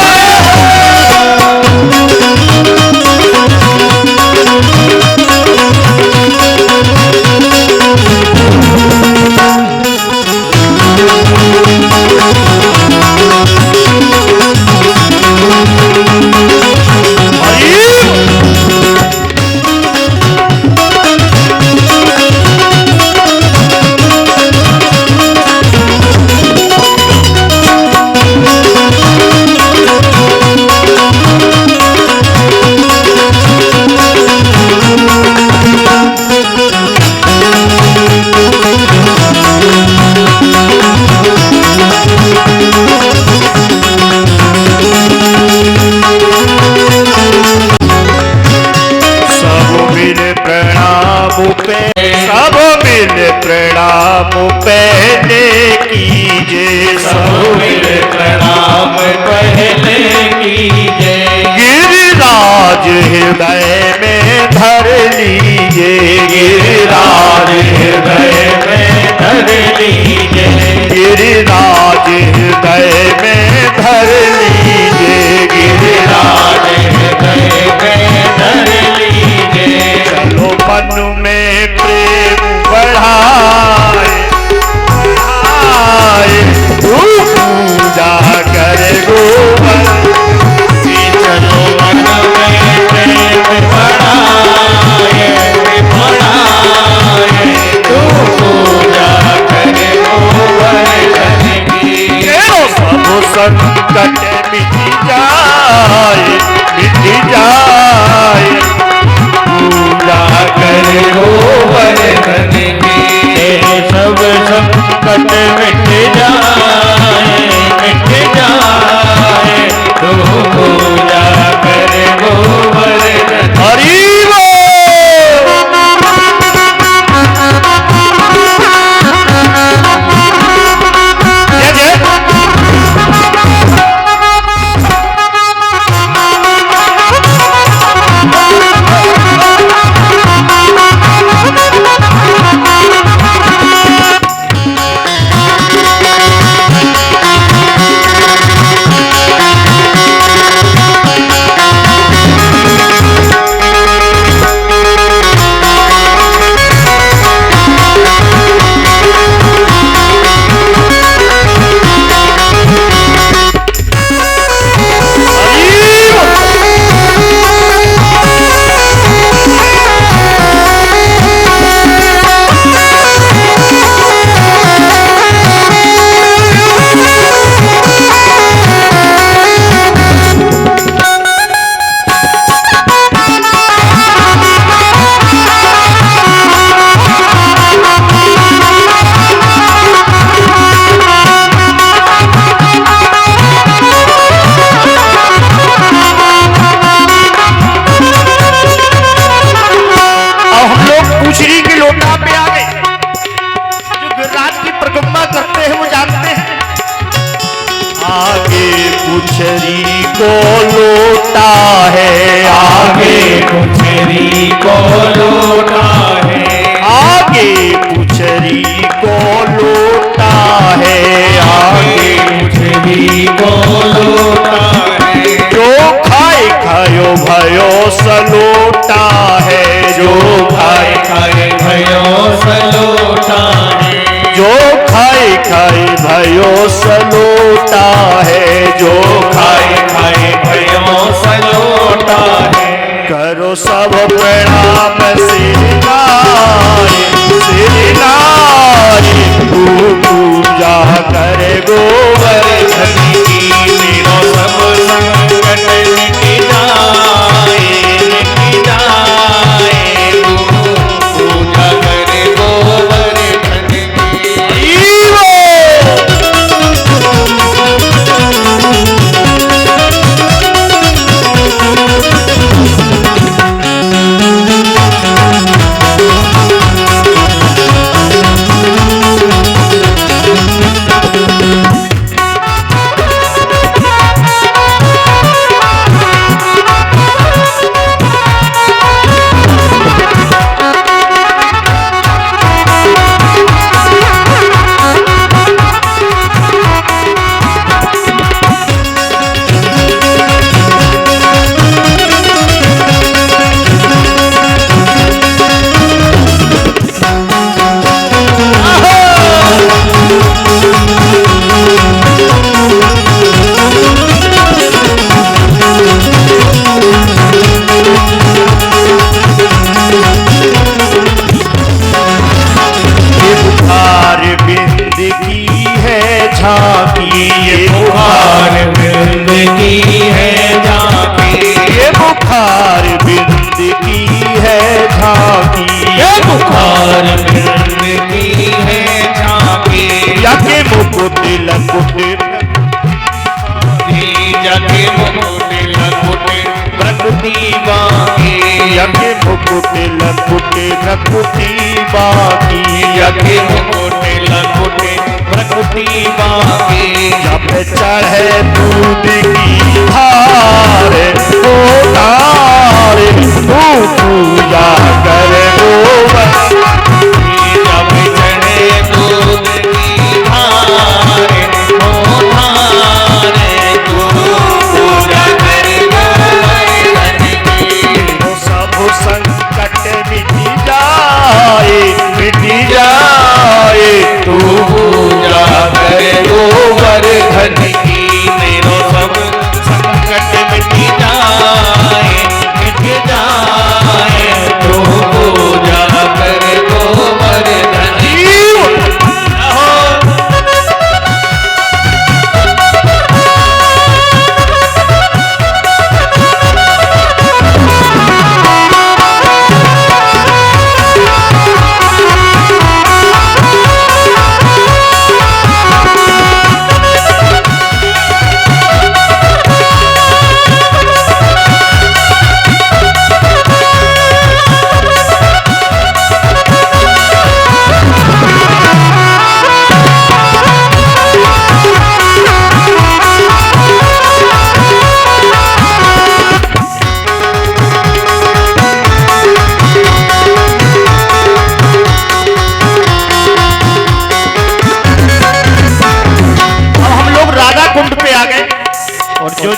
संकट मिट जाए तू पूजा कर गोवर्धन हरि पुछरी को लौटा है, आगे पुछरी को लौटा है, आगे पुछरी को लौटा है, आगे पुछरी को लौटा है, जो खाए खायो भयो सलोटा है, जो खाए खाए भयो सलोटा है, जो खाए खाए भयो सलोटा है, जो खाए खाए भयो सलोटा है। करो सब प्रणाम सिर नारी तू पूजा करे गोवर्धन की, मेरा सब संकट मिट जाए तू पूजा करे गोवर्धन की। ये बुखार बिंद की है झांकी, ये बुखार बिंद की है झांकी, ये बुखार बिंद की है झांकी, जाके मुकुट लकुट जाके मुकुट लकुट प्रकृति बाकी, जाके मुकुट लकुट प्रकृति बाकी, जाके मुकुट लकुट प्रकृति बाकी, जब चढ़े दूध की धार ओ धार तू पूजा कर गोवर्धन, जब चढ़े दूध की धार ओ धार तू पूजा कर गोवर्धन की। तो सब संकट मिट जाए तू पूजा करे गोवर्धन की, मेरो सब संकट मिट जाए तू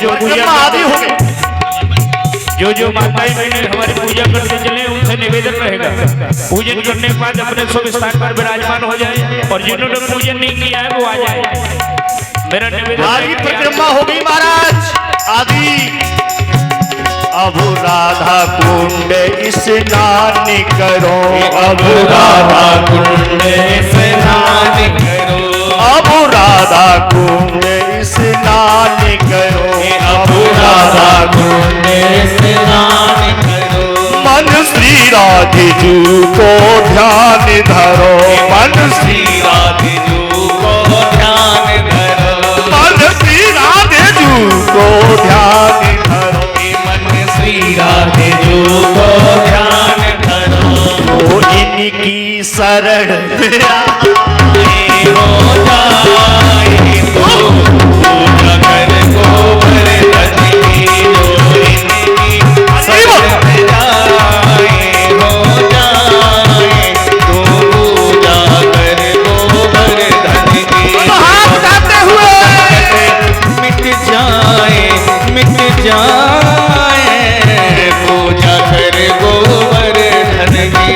जो पूजा आदि हो गए, जो माताएं बहनें हमारी पूजा करते चले उनसे निवेदन रहेगा पूजन करने के बाद अपने शुभ स्थान पर विराजमान हो जाए और जिन्होंने पूजन नहीं किया है वो आ जाए। मेरा निवेदन आदि परिक्रमा हो गई महाराज। आदि अब राधा कुंड स्नान करो, अब राधा कुंड स्नान करो, अब राधा कुंड स्नान करो, अब राधा कुंड स्नान करो। मन श्री राधे जी को ध्यान धरो, मन श्री राधे जी को ध्यान धरो, मन श्री राधे जी को ध्यान धरो, मन श्री राधे जी को ध्यान धरो। वो इनकी शरण में हो जाए तो पूजा कर गोवर्धन की, जो इनकी शरण में जाए हो जाए तो पूजा कर गोवर्धन की। हाथ उठाते हुए मिट जाए पूजा कर गोवर्धन की।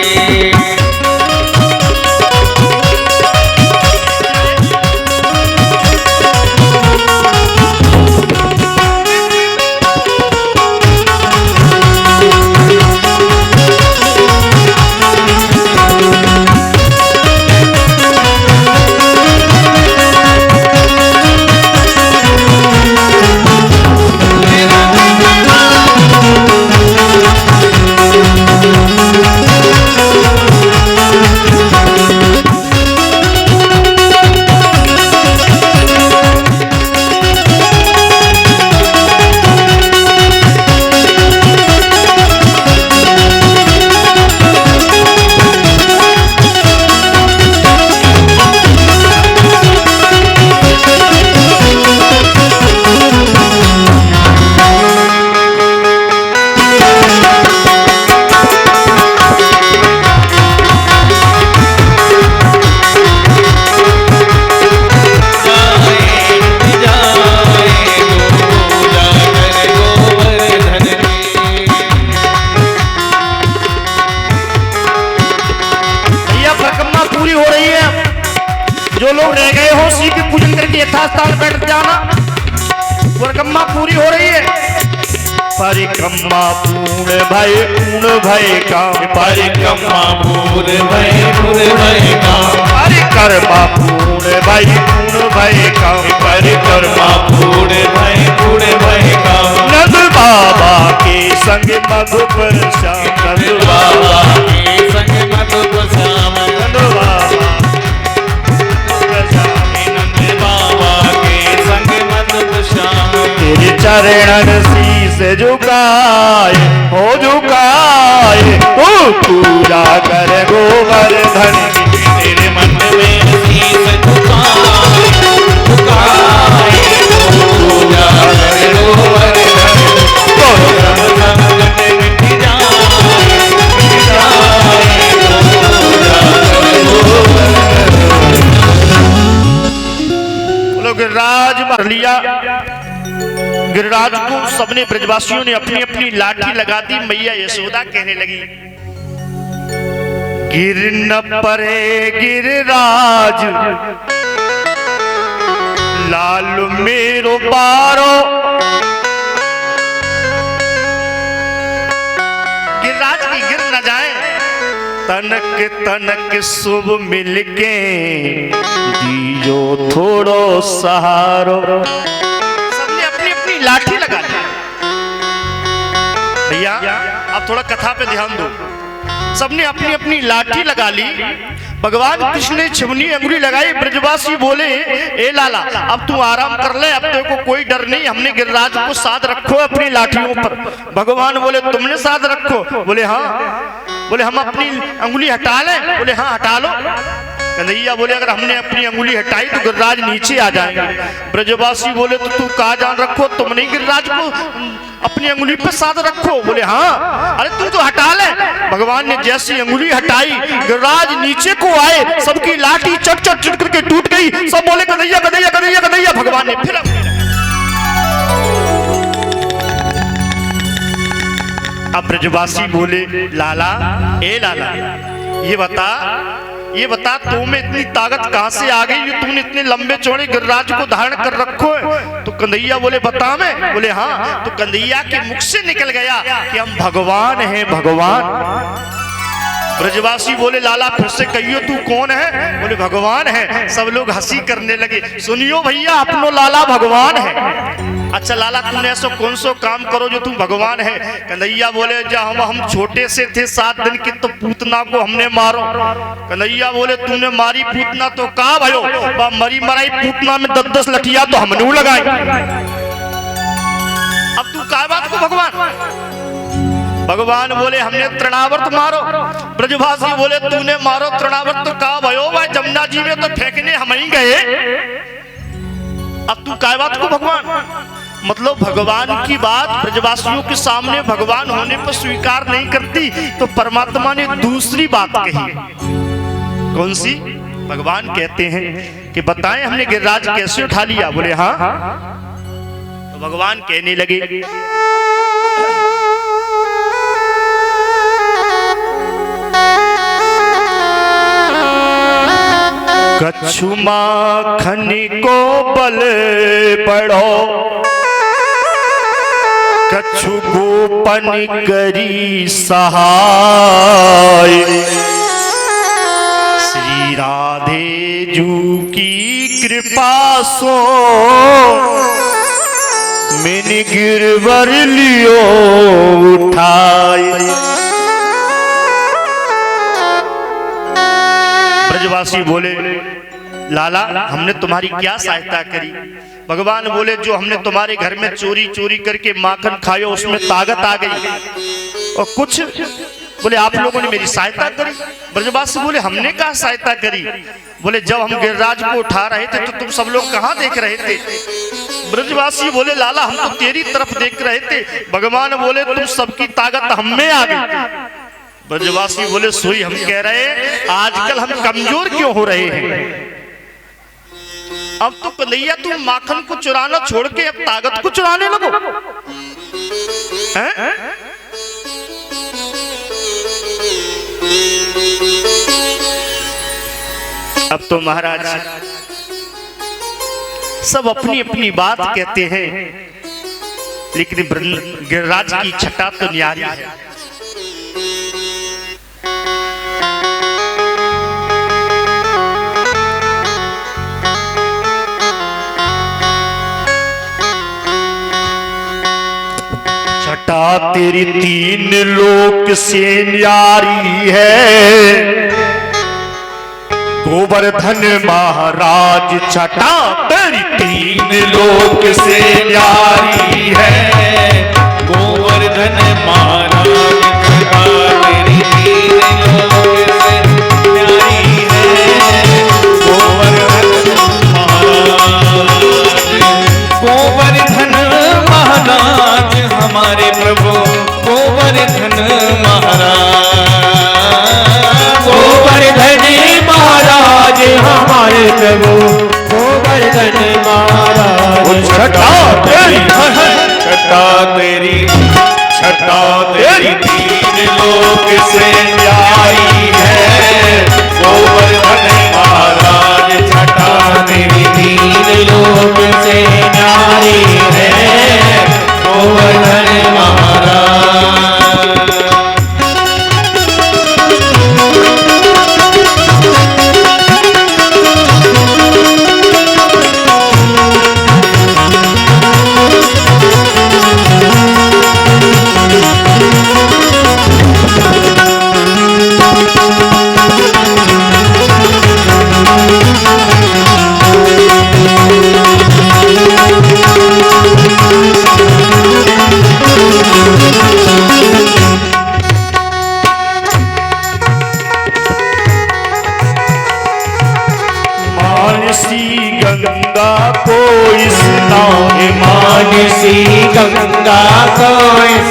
जो लोग रह गए हो उसी के पूजन करके यथास्थान बैठ जाना। परिक्रमा पूरी हो रही है। परिक्रमा पूर्ण भय काम, परिक्रमा पूर्ण भय काम, परिक्रमा पूर्ण भय काम, परिक्रमा पूर्ण भय काम। नंद बाबा के संग मधुपर श्याम, नंद बाबा के संग मधुपर श्याम, नंद बाबा तेरे चरणन शीस झुकाए हो झुकाए, ओ पूजा कर गोवर्धन की। तेरे मन में शीस झुकाए झुकाए, पूजा कर गोवर्धन की। मिट जाए पूजा कर गोवर्धन। बोलो गिरिराज भर लिया। गिरिराज को सबने ब्रजवासियों ने अपनी अपनी लाठी लगा दी। मैया यशोदा कहने लगी, गिर न परे गिरिराज, लाल मेरो बारो। गिरिराज की गिर न जाए, तनक तनक शुभ मिलके दीजो थोड़ो सहारो। लाठी लगा ली। भैया अब थोड़ा कथा पे ध्यान दो। सबने अपनी अपनी लाठी लगा ली। भगवान कृष्ण ने छिवनी अंगुली लगाई। ब्रजवासी बोले, ए लाला अब तू आराम कर ले, अब तेरे को कोई डर नहीं, हमने गिरिराज को साथ रखो अपनी लाठियों पर। भगवान बोले, तुमने साथ रखो? बोले हाँ। बोले हम अपनी अंगुली हटा लें? बोले हाँ हटा लो। कन्हैया बोले, अगर हमने अपनी अंगुली हटाई तो गिरिराज नीचे आ जाएंगे। ब्रजवासी बोले, तो तू कहा जान रखो, तुम नहीं गिरिराज को अपनी अंगुली पे साथ रखो? बोले हाँ। अरे तू तो हटा ले। भगवान ने जैसी अंगुली हटाई, गिरिराज नीचे को आए, सबकी लाठी चट चट चट करके टूट गई। सब बोले कन्हैया कन्हैया कन्हैया कन्हैया। भगवान ने फिर ब्रजवासी बोले लाला, ए लाला, ये बता तुम्हें इतनी ताकत कहां से आ गई जो तुमने इतने लंबे चौड़े गिरिराज को धारण कर रखो है? तो कन्हैया बोले बता मैं? बोले हाँ। तो कन्हैया के मुख से निकल गया कि हम भगवान हैं, भगवान। ब्रजवासी बोले लाला फिर से कहियो तू कौन है? बोले भगवान है। सब लोग हंसी करने लगे। सुनियो भैया, अपनो लाला भगवान है। अच्छा लाला, तूने ऐसा कौन सो काम करो जो तू भगवान है? कन्हैया बोले जब हम छोटे से थे 7 दिन की तो पूतना को हमने मारो। कन्हैया बोले तूने मारी पूतना तो का भयो? मरी मराई पूतना में 10-10 लठिया तो हमने लगाई। अब तू का बात को भगवान? भगवान बोले हमने तृणावर्त मारो। ब्रजवासी बोले तूने मारो तृणावर्त तो का भयो? भाई जमुना जी में तो फेंकने हम ही गए। अब तू काय बात को भगवान? मतलब भगवान की बात ब्रजवासियों के सामने भगवान होने पर स्वीकार नहीं करती, तो परमात्मा ने दूसरी बात कही। कौन सी? भगवान कहते हैं कि बताएं हमने गिरिराज कैसे उठा लिया? बोले हाँ। तो भगवान कहने लगे कछु माखन को बल पड़ो, कछु गोपन करी सहाय। श्री राधे जू की कृपा सो मैंने गिरवर लियो उठाए। ब्रजवासी बोले लाला हमने तुम्हारी क्या सहायता करी? भगवान बोले जो हमने तुम्हारे घर में चोरी चोरी करके माखन खायो उसमें ताकत आ गई, और कुछ बोले आप लोगों ने मेरी सहायता करी। ब्रजवासी बोले हमने कहा सहायता करी? बोले जब हम गिरिराज को उठा रहे थे तो तुम सब लोग कहाँ देख रहे थे? ब्रजवासी बोले लाला हम तो तेरी तरफ देख रहे थे। भगवान बोले तुम सबकी ताकत हम में आ गई। ब्रजवासी बोले सोई हम कह रहे आजकल हम कमजोर क्यों हो रहे हैं? अब तो कन्हैया तुम माखन को चुराना छोड़ के अब ताकत को चुराने लगो हैं? अब तो महाराज सब अपनी अपनी बात कहते हैं, लेकिन गिरिराज की छटा तो न्यारी है। छटा तेरी 3 लोक से न्यारी है, गोवर्धन महाराज छटा तेरी 3 लोक से न्यारी है। गोवर्धन महाराज छटा तेरी 3 लोक से न्यारी है। गोवर्धन महाराज हमारे प्रभु गोवर्धन महाराज। गोवर्धन महाराज हमारे प्रभु गोवर्धन महाराज। छटा तेरी 3 लोक से न्यारी है। गोवर्धन महाराज छटा तेरी 3 लोक से न्यारी है। गोवर्धन महाराज। मानसी गंगा को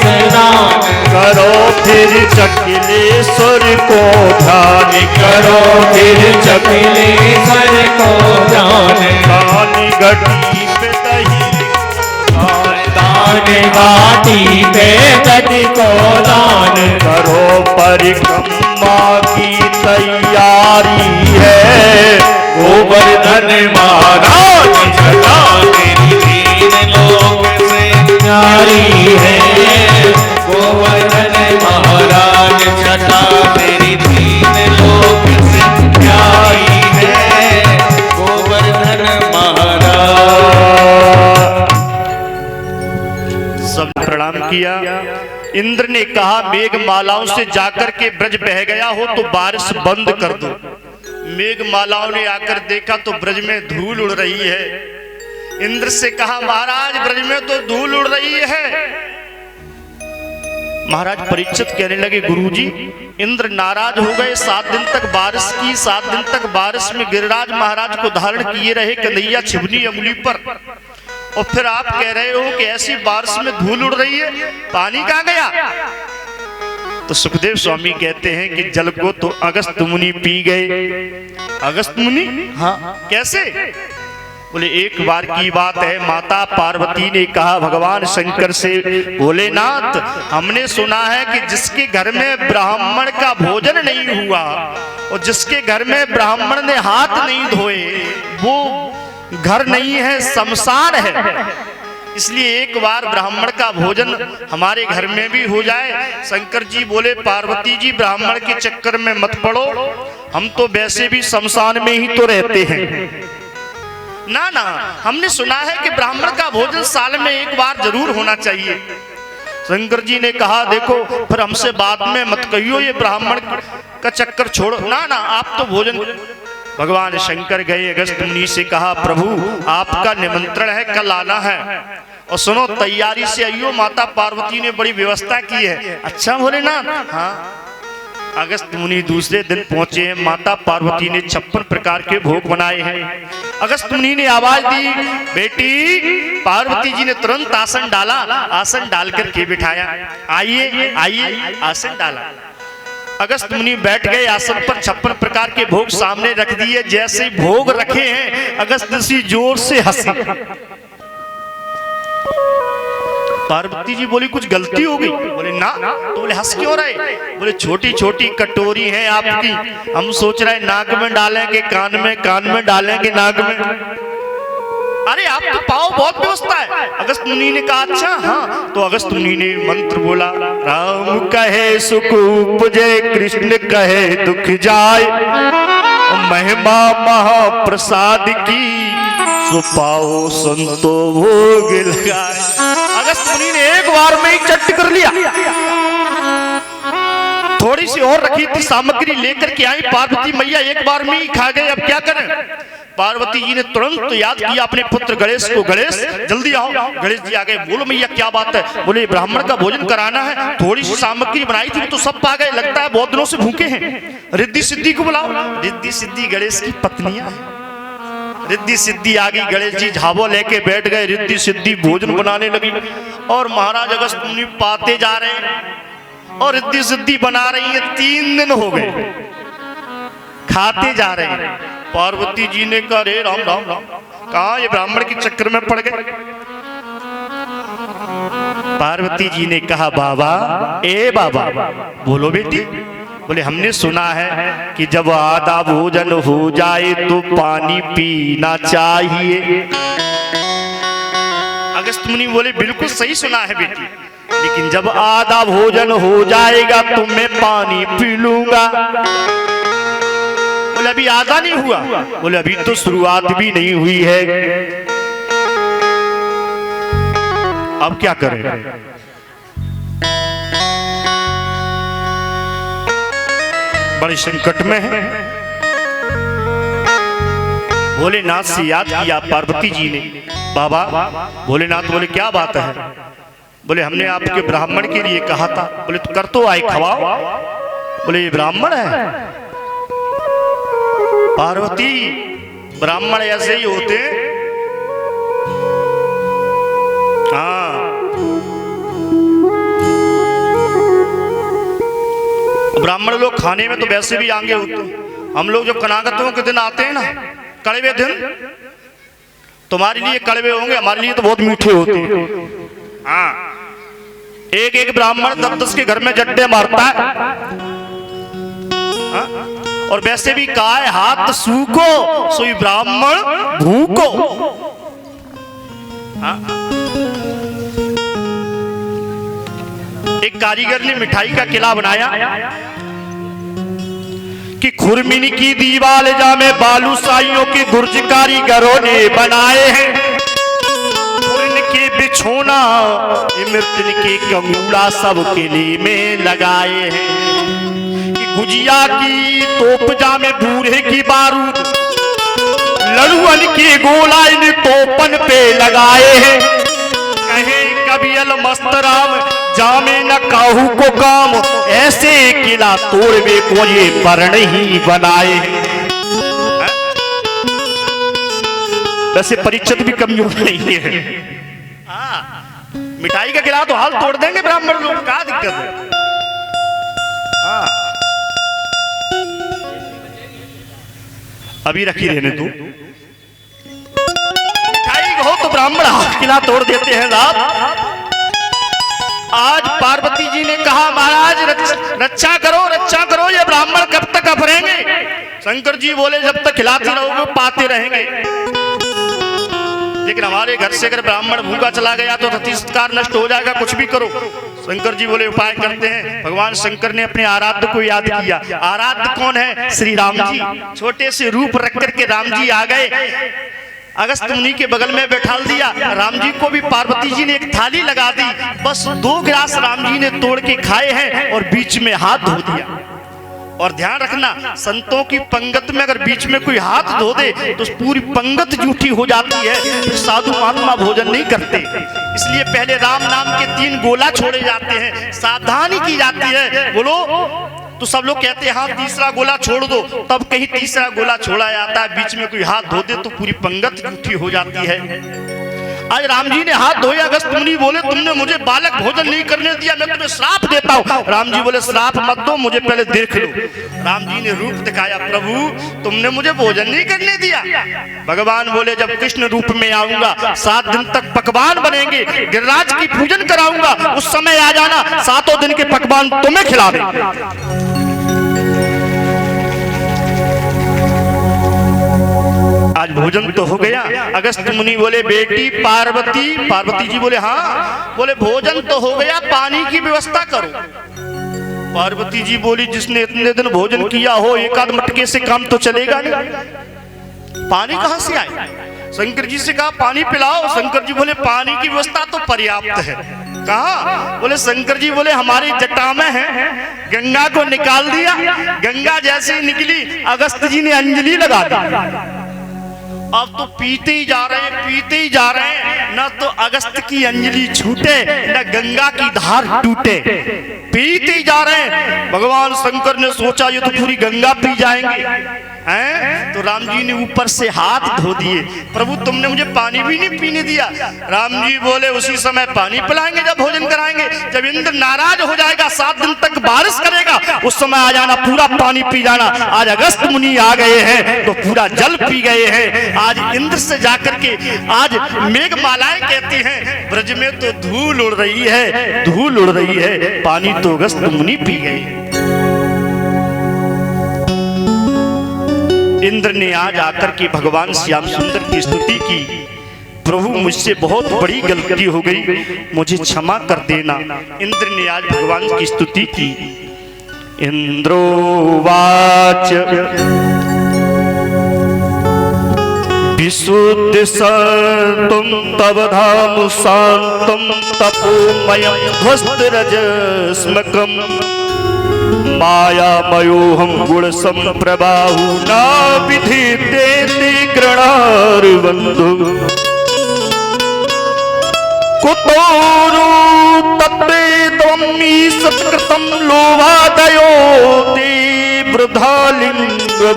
स्नान करो फिर चकिलेश्वर को ध्यान। करो फिर चकिलेश्वर को ध्यान। दान घटी पे दही दान घाटी पे दही को को दान, करो परिक्रमा की तैयारी है। गोवर्धन महाराज छटा तेरी तीन लोक से न्यारी है। गोवर्धन महाराज छटा तेरी तीन लोक से न्यारी है। गोवर्धन महाराज। सब प्रणाम किया। इंद्र ने कहा मेघ मालाओं से जाकर के ब्रज बह गया हो तो बारिश बंद कर दो। मेघ मालाओं ने आकर देखा तो ब्रज में धूल उड़ रही है। इंद्र से कहा महाराज ब्रज में तो धूल उड़ रही है। महाराज परीक्षित कहने लगे गुरुजी इंद्र नाराज हो गए। 7 दिन तक बारिश की, 7 दिन तक बारिश में गिरिराज महाराज को धारण किए रहे कन्हैया छिबनी अंगुली पर, और फिर आप कह रहे हो कि ऐसी बारिश में धूल उड़ रही है, पानी कहां गया? तो सुखदेव स्वामी कहते हैं कि जल को तो अगस्त मुनि पी गए। अगस्त मुनि? हाँ। कैसे? बोले एक बार की बात है, माता पार्वती ने कहा भगवान शंकर से भोलेनाथ हमने सुना है कि जिसके घर में ब्राह्मण का भोजन नहीं हुआ और जिसके घर में ब्राह्मण ने हाथ नहीं धोए वो घर नहीं है, शमशान है। इसलिए एक बार ब्राह्मण का भोजन हमारे घर में भी हो जाए। शंकर जी बोले पार्वती जी ब्राह्मण के चक्कर में मत पड़ो, हम तो वैसे भी शमशान में ही तो रहते हैं। ना ना, हमने सुना है कि ब्राह्मण का भोजन साल में एक बार जरूर होना चाहिए। शंकर जी ने कहा देखो फिर हमसे बाद में मत कहियो ये ब्राह्मण का चक्कर छोड़ो। ना ना, आप तो भोजन। भगवान शंकर गए अगस्त मुनि से कहा प्रभु आपका निमंत्रण है, कल आना है और सुनो तैयारी से आइयो, माता पार्वती ने बड़ी व्यवस्था की है। अच्छा भोलेनाथ? हाँ। अगस्त मुनि दूसरे दिन पहुंचे हैं। माता पार्वती ने 56 प्रकार के भोग बनाए हैं। अगस्त मुनि ने आवाज दी बेटी। पार्वती जी ने तुरंत आसन डाला, आसन डाल करके बिठाया। आइए आइए, आसन डाला। अगस्त मुनि बैठ गए आसन पर। 56 प्रकार के भोग सामने रख दिए। जैसे भोग रखे हैं अगस्त ऋषि जोर से हंसी। पार्वती जी बोली कुछ गलती हो गई? बोले ना। तो बोले हंस क्यों रहे? बोले छोटी छोटी कटोरी है आपकी, हम सोच रहे नाक में डालेंगे, कान में डालेंगे, नाक में। अरे आप तो पाओ बहुत व्यवस्था है। अगस्त मुनि ने कहा अच्छा हाँ। तो अगस्त मुनि ने मंत्र बोला राम कहे सुख उपजे, कृष्ण कहे दुख जाए, महिमा महाप्रसाद की सुपाओ संतो भोग लगाए। अगस्त मुनि ने एक बार में ही चट कर लिया। थोड़ी सी और रखी थी सामग्री लेकर के आई पार्वती मैया, एक बार में ही खा गए। अब क्या करें? पार्वती जी ने तुरंत याद किया अपने पुत्र गणेश को, गणेश जल्दी आओ। गणेश जी आ गए। बोलो मैया क्या बात है? बोले ब्राह्मण का भोजन कराना है, थोड़ी सी सामग्री बनाई थी तो सब पा गए, लगता है बहुत दिनों से भूखे हैं। रिद्धि सिद्धि को बुलाओ। रिद्धि सिद्धि गणेश की पत्नियां हैं। रिद्धि सिद्धि आ गई। गणेश जी झाबो लेके बैठ गए। रिद्धि सिद्धि भोजन बनाने लगी और महाराज अगस्त मुनि पाते जा रहे हैं और रिद्धि सिद्धि बना रही है। 3 दिन हो गए, खाते जा रहे हैं। पार्वती जी ने कहा रे राम राम राम, कहा ये ब्राह्मण के चक्कर में पड़ गए। पार्वती जी ने कहा बाबा, ए बाबा। बोलो बेटी। बोले हमने सुना है कि जब आधा भोजन हो जाए तो पानी पीना चाहिए। अगस्त मुनि बोले बिल्कुल सही सुना है बेटी, लेकिन जब आधा भोजन हो जाएगा तो मैं पानी पी लूंगा। बोले अभी आधा नहीं हुआ। बोले अभी तो शुरुआत भी नहीं हुई है, अब क्या करें? बड़े संकट में है। भोलेनाथ से याद किया पार्वती जी ने। बाबा। भोलेनाथ बोले क्या बात है? बोले हमने आपके ब्राह्मण के लिए कहा था। बोले तो कर तो आए, खवाओ। बोले ये ब्राह्मण है? पार्वती ब्राह्मण ऐसे ही होते हैं। हाँ, ब्राह्मण लोग खाने में तो वैसे भी आगे होते हैं। हम लोग जब कनागतों के दिन आते हैं ना, कड़वे दिन, तुम्हारे लिए कड़वे होंगे, हमारे लिए तो बहुत मीठे होते हैं। हाँ, एक एक ब्राह्मण 10-10 के घर में जड्डे मारता है। हाँ? और वैसे भी कहा है हाथ सूखो सोई ब्राह्मण भूखो। हाँ? एक कारीगर ने मिठाई का किला बनाया कि खुरमिन की दीवार जामे बालूशाहियों की गुर्ज कारीगरों ने बनाए हैं। के बिछोना मृत्यु के कंगूड़ा सब किले में लगाए हैं कि गुजिया की तोप जामे बूढ़े की बारूद लड़ुअन के गोला इन तोपन पे लगाए हैं। कहे कभी मस्तराम जामे न काहू को काम ऐसे किला तोड़वे को ये परण ही बनाए हैं। वैसे परिचित भी कमजोर नहीं है। मिठाई का गिला तो हाल तोड़ देंगे ब्राह्मण लोग, क्या दिक्कत है। अभी रखी रहने तू, मिठाई हो तो ब्राह्मण हाथ किला तोड़ देते हैं साहब। आज पार्वती जी ने कहा महाराज रक्षा करो, ये ब्राह्मण कब तक अफरेंगे। शंकर जी बोले जब तक खिलाते रहोगे पाते रहेंगे, लेकिन हमारे घर से अगर ब्राह्मण भूखा चला गया तो सत्कार नष्ट हो जाएगा, कुछ भी करो। शंकर जी बोले उपाय करते हैं। भगवान शंकर ने अपने आराध्य को याद किया। आराध्य कौन है? श्री राम जी। छोटे से रूप रख करके राम जी आ गए, अगस्त मुनि के बगल में बैठाल दिया। राम जी को भी पार्वती जी ने एक थाली लगा दी, बस 2 गिलास राम जी ने तोड़ के खाए हैं और बीच में हाथ धो दिया। और ध्यान रखना, संतों की पंगत में अगर बीच में कोई हाथ धो दे तो पूरी पंगत जूठी हो जाती है, फिर साधु महात्मा भोजन नहीं करते। इसलिए पहले राम नाम के 3 गोला छोड़े जाते हैं, सावधानी की जाती है। बोलो तो सब लोग कहते हैं हाँ तीसरा गोला छोड़ दो, तब कहीं तीसरा गोला छोड़ा जाता है। बीच में कोई हाथ धो दे तो पूरी पंगत जूठी हो जाती है। आज राम जी ने हाथ धोया, अगस्त मुनि बोले तुमने मुझे बालक भोजन नहीं करने दिया, मैं तुम्हें श्राप देता हूँ। राम जी बोले श्राप मत दो, मुझे पहले देख लो। राम जी ने रूप दिखाया, प्रभु तुमने मुझे भोजन नहीं करने दिया। भगवान बोले जब कृष्ण रूप में आऊंगा 7 दिन तक पकवान बनेंगे, गिरिराज की पूजन कराऊंगा, उस समय आ जाना, 7 दिन के पकवान तुम्हें खिला देंगे। आज भोजन तो हो गया। अगस्त मुनि बोले बेटी पार्वती जी बोले हाँ, बोले भोजन तो हो गया, पानी की व्यवस्था करो। पार्वती जी बोली जिसने इतने दिन भोजन किया हो, एक आध मटके से काम तो चलेगा नहीं, पानी कहां से आए। शंकर जी से कहा पानी पिलाओ। शंकर जी बोले पानी की व्यवस्था तो पर्याप्त है। कहा? बोले शंकर जी बोले हमारी जटा में है, गंगा को निकाल दिया। गंगा जैसे ही निकली अगस्त जी ने अंजलि लगा दी। अब तो पीते ही जा रहे हैं, न तो अगस्त की अंजलि छूटे न गंगा की धार टूटे, पीते ही जा रहे हैं। भगवान शंकर ने सोचा ये तो पूरी गंगा पी जाएंगे हैं, तो राम जी ने ऊपर से हाथ धो दिए। प्रभु तुमने मुझे पानी भी नहीं पीने दिया। राम जी बोले उसी समय पानी पिलाएंगे जब भोजन कराएंगे। जब इंद्र नाराज हो जाएगा, 7 दिन तक बारिश करेगा, उस समय आ जाना, पूरा पानी पी जाना। आज अगस्त मुनि आ गए हैं तो पूरा जल पी गए हैं। आज इंद्र से जाकर के आज मेघमालाएं कहती हैं ब्रज में तो धूल उड़ रही है, पानी तो अगस्त मुनि पी गए। इंद्र ने आज आकर के भगवान श्याम सुंदर की स्तुति की, प्रभु मुझसे बहुत बड़ी गलती हो गई, मुझे क्षमा कर देना। इंद्र ने आज भगवान की स्तुति की। इंद्रोवाच विशुद्ध संतम तव धाम शांतम तपोमयम ध्वस्तरजस्मकम मायामयोहम गुण संप्रबाहु न विधिते गृणार बंधु कुतोरु तत्वेदमी सत्कृतं लोभादयो ते वृद्धालिंग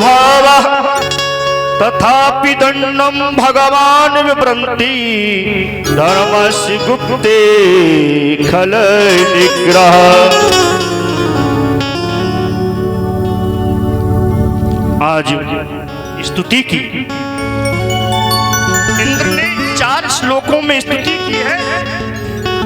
भावः तथापि दंडम भगवान विप्रन्ति धर्मस्य गुप्ते खल निग्रह। आज स्तुति की इंद्र ने 4 श्लोकों में स्तुति की है।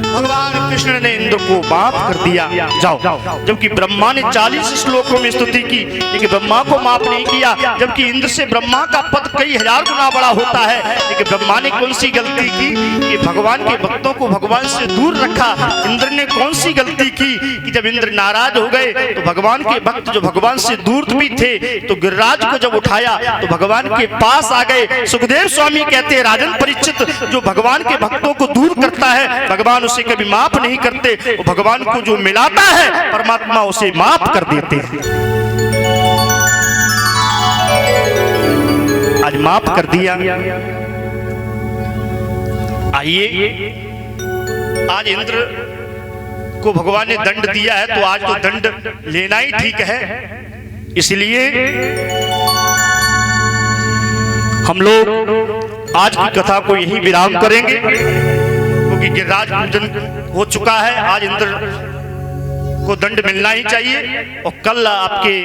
भगवान कृष्ण ने इंद्र को माफ कर दिया, जाओ। जबकि ब्रह्मा ने 40 श्लोकों में स्तुति की, लेकिन ब्रह्मा को माफ नहीं किया। जबकि इंद्र से ब्रह्मा का पद कई हजार गुना बड़ा होता है, लेकिन ब्रह्मा ने कौन सी गलती की कि भगवान के भक्तों को भगवान से दूर रखा। इंद्र ने कौन सी गलती की कि जब इंद्र नाराज हो गए तो भगवान के भक्त जो भगवान से दूर भी थे तो गिरिराज को जब उठाया तो भगवान के पास आ गए। सुखदेव स्वामी कहते हैं, राजन परीक्षित, जो भगवान के भक्तों को दूर करता है भगवान उसे कभी माफ नहीं करते, वो भगवान को जो मिलाता है परमात्मा उसे माफ कर देते हैं। आज माफ कर दिया। आइए, आज इंद्र को भगवान ने दंड दिया है तो आज तो दंड लेना ही ठीक है। इसलिए हम लोग आज की कथा को यहीं विराम करेंगे, क्योंकि गिरिराज पूजन हो चुका है। आज इंद्र को दंड मिलना ही चाहिए। और कल आपके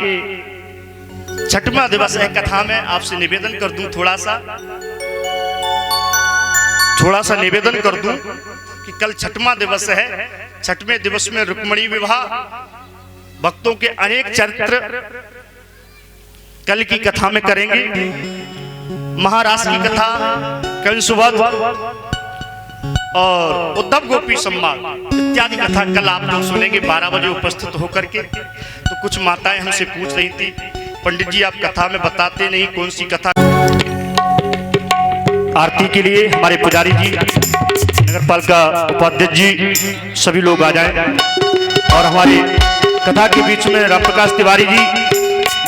छठवां दिवस है। कथा में आपसे निवेदन कर दूं, थोड़ा सा निवेदन कर दूं कि कल छठवां दिवस है। छठवें दिवस में रुक्मिणी विवाह, भक्तों के अनेक चरित्र कल की कथा में करेंगे। महाराज की कथा, कंसवध और उद्धव गोपी संवाद इत्यादि कथा कल आप लोग सुनेंगे 12 बजे उपस्थित होकर के। तो कुछ माताएं हमसे पूछ रही थी, पंडित जी आप कथा में बताते नहीं, कौन सी कथा। आरती के लिए हमारे पुजारी जी, नगरपालिका उपाध्यक्ष जी, सभी लोग आ जाएं। और हमारे कथा के बीच में रामप्रकाश तिवारी जी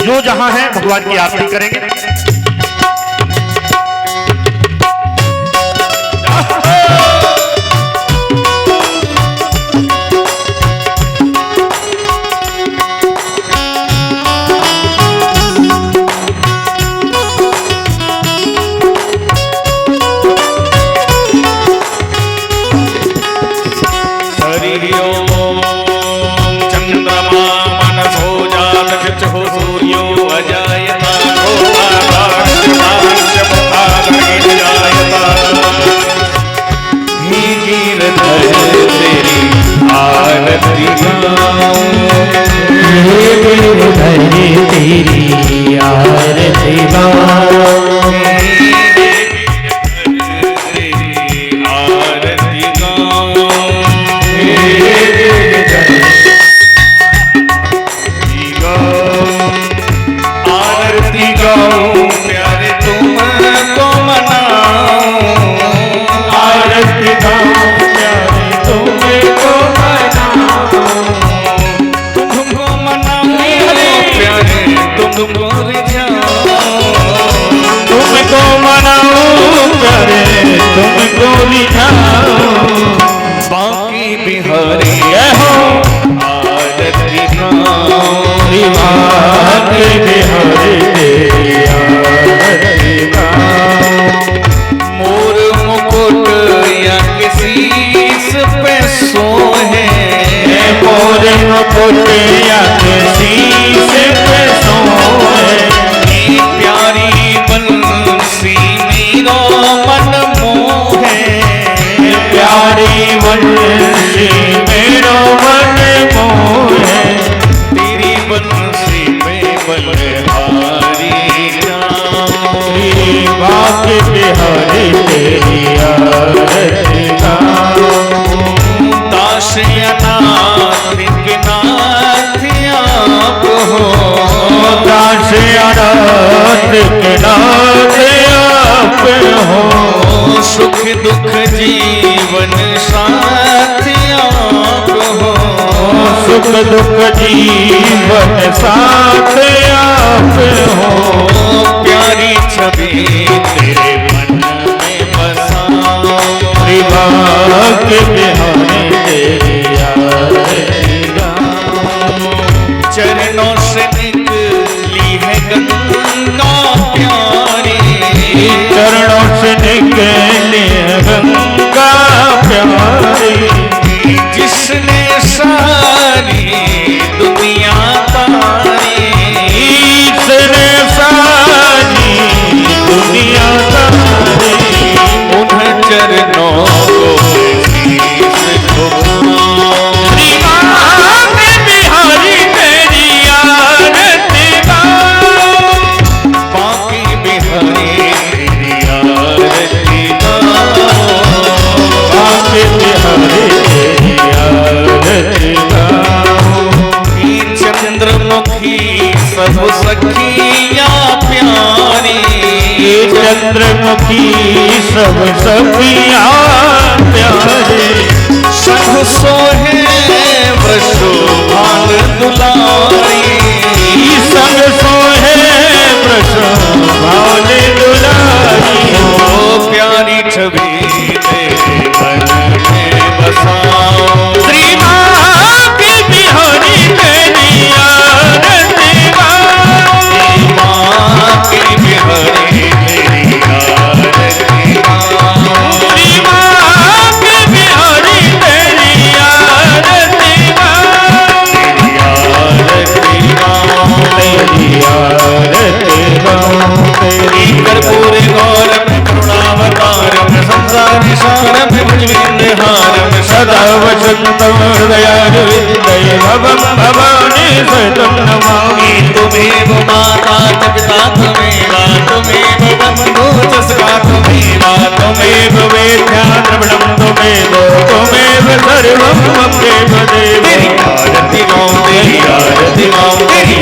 जो जहां हैं भगवान की आरती करेंगे। तेरी आरती बाकी बिहारी हो आरती बाकी बिहारी तेरी आरती मोर मुकुट या किसी पे सोहे, मोर मुकुट या किसी पे सोहे, प्यारी बंसी मेरा मन मोहे, प्यारी बंसी मेरा मन मोहे, तेरी बंसी में बलहारी बाकी बिहारी तेरी आरती दास अनाथ के नाथ आप हो, दास अनाथ के नाथ आप हो, सुख दुख जीवन साथ आप हो, सुख दुख जीवन साथ आप हो, प्यारी छवि तेरे मन में बसाओ, बाकी बिहारी तेरी आरती चरणों से निकली है गंगा प्यारी, चरणों से निकली है गंगा प्यारी, जिसने सारी दुनिया तारी, जिसने सारी दुनिया तारी, उन चरणों को शीश झुकाओ, सब सखियां प्यारे संग सोहे वृषभान दुलारी संग सोहे वृषभान दुलारी ओ प्यारी छवि तेरे मन में बसाओ श्री माँ की बिहारी तेरी आरती गाओ माँ की बिहारी तेरी आरती गाओ श्री माँ की बिहारी तेरी आरती गाओ तेरी आरती गाओ तेरी कर्पूर गौरम करुणावतारम संसार सारम भुजविंदहारम सदा वसंतम हृदयार विद्य भवम भवानी सहितं नमामि तुमेव माता पिता तुमेव बंधु च सखा तुमेव तुमेव वेद्या द्रविणं तुमेव सर्वं मम देव देव तेरी आरती गाऊं तेरी आरती गाऊं तेरी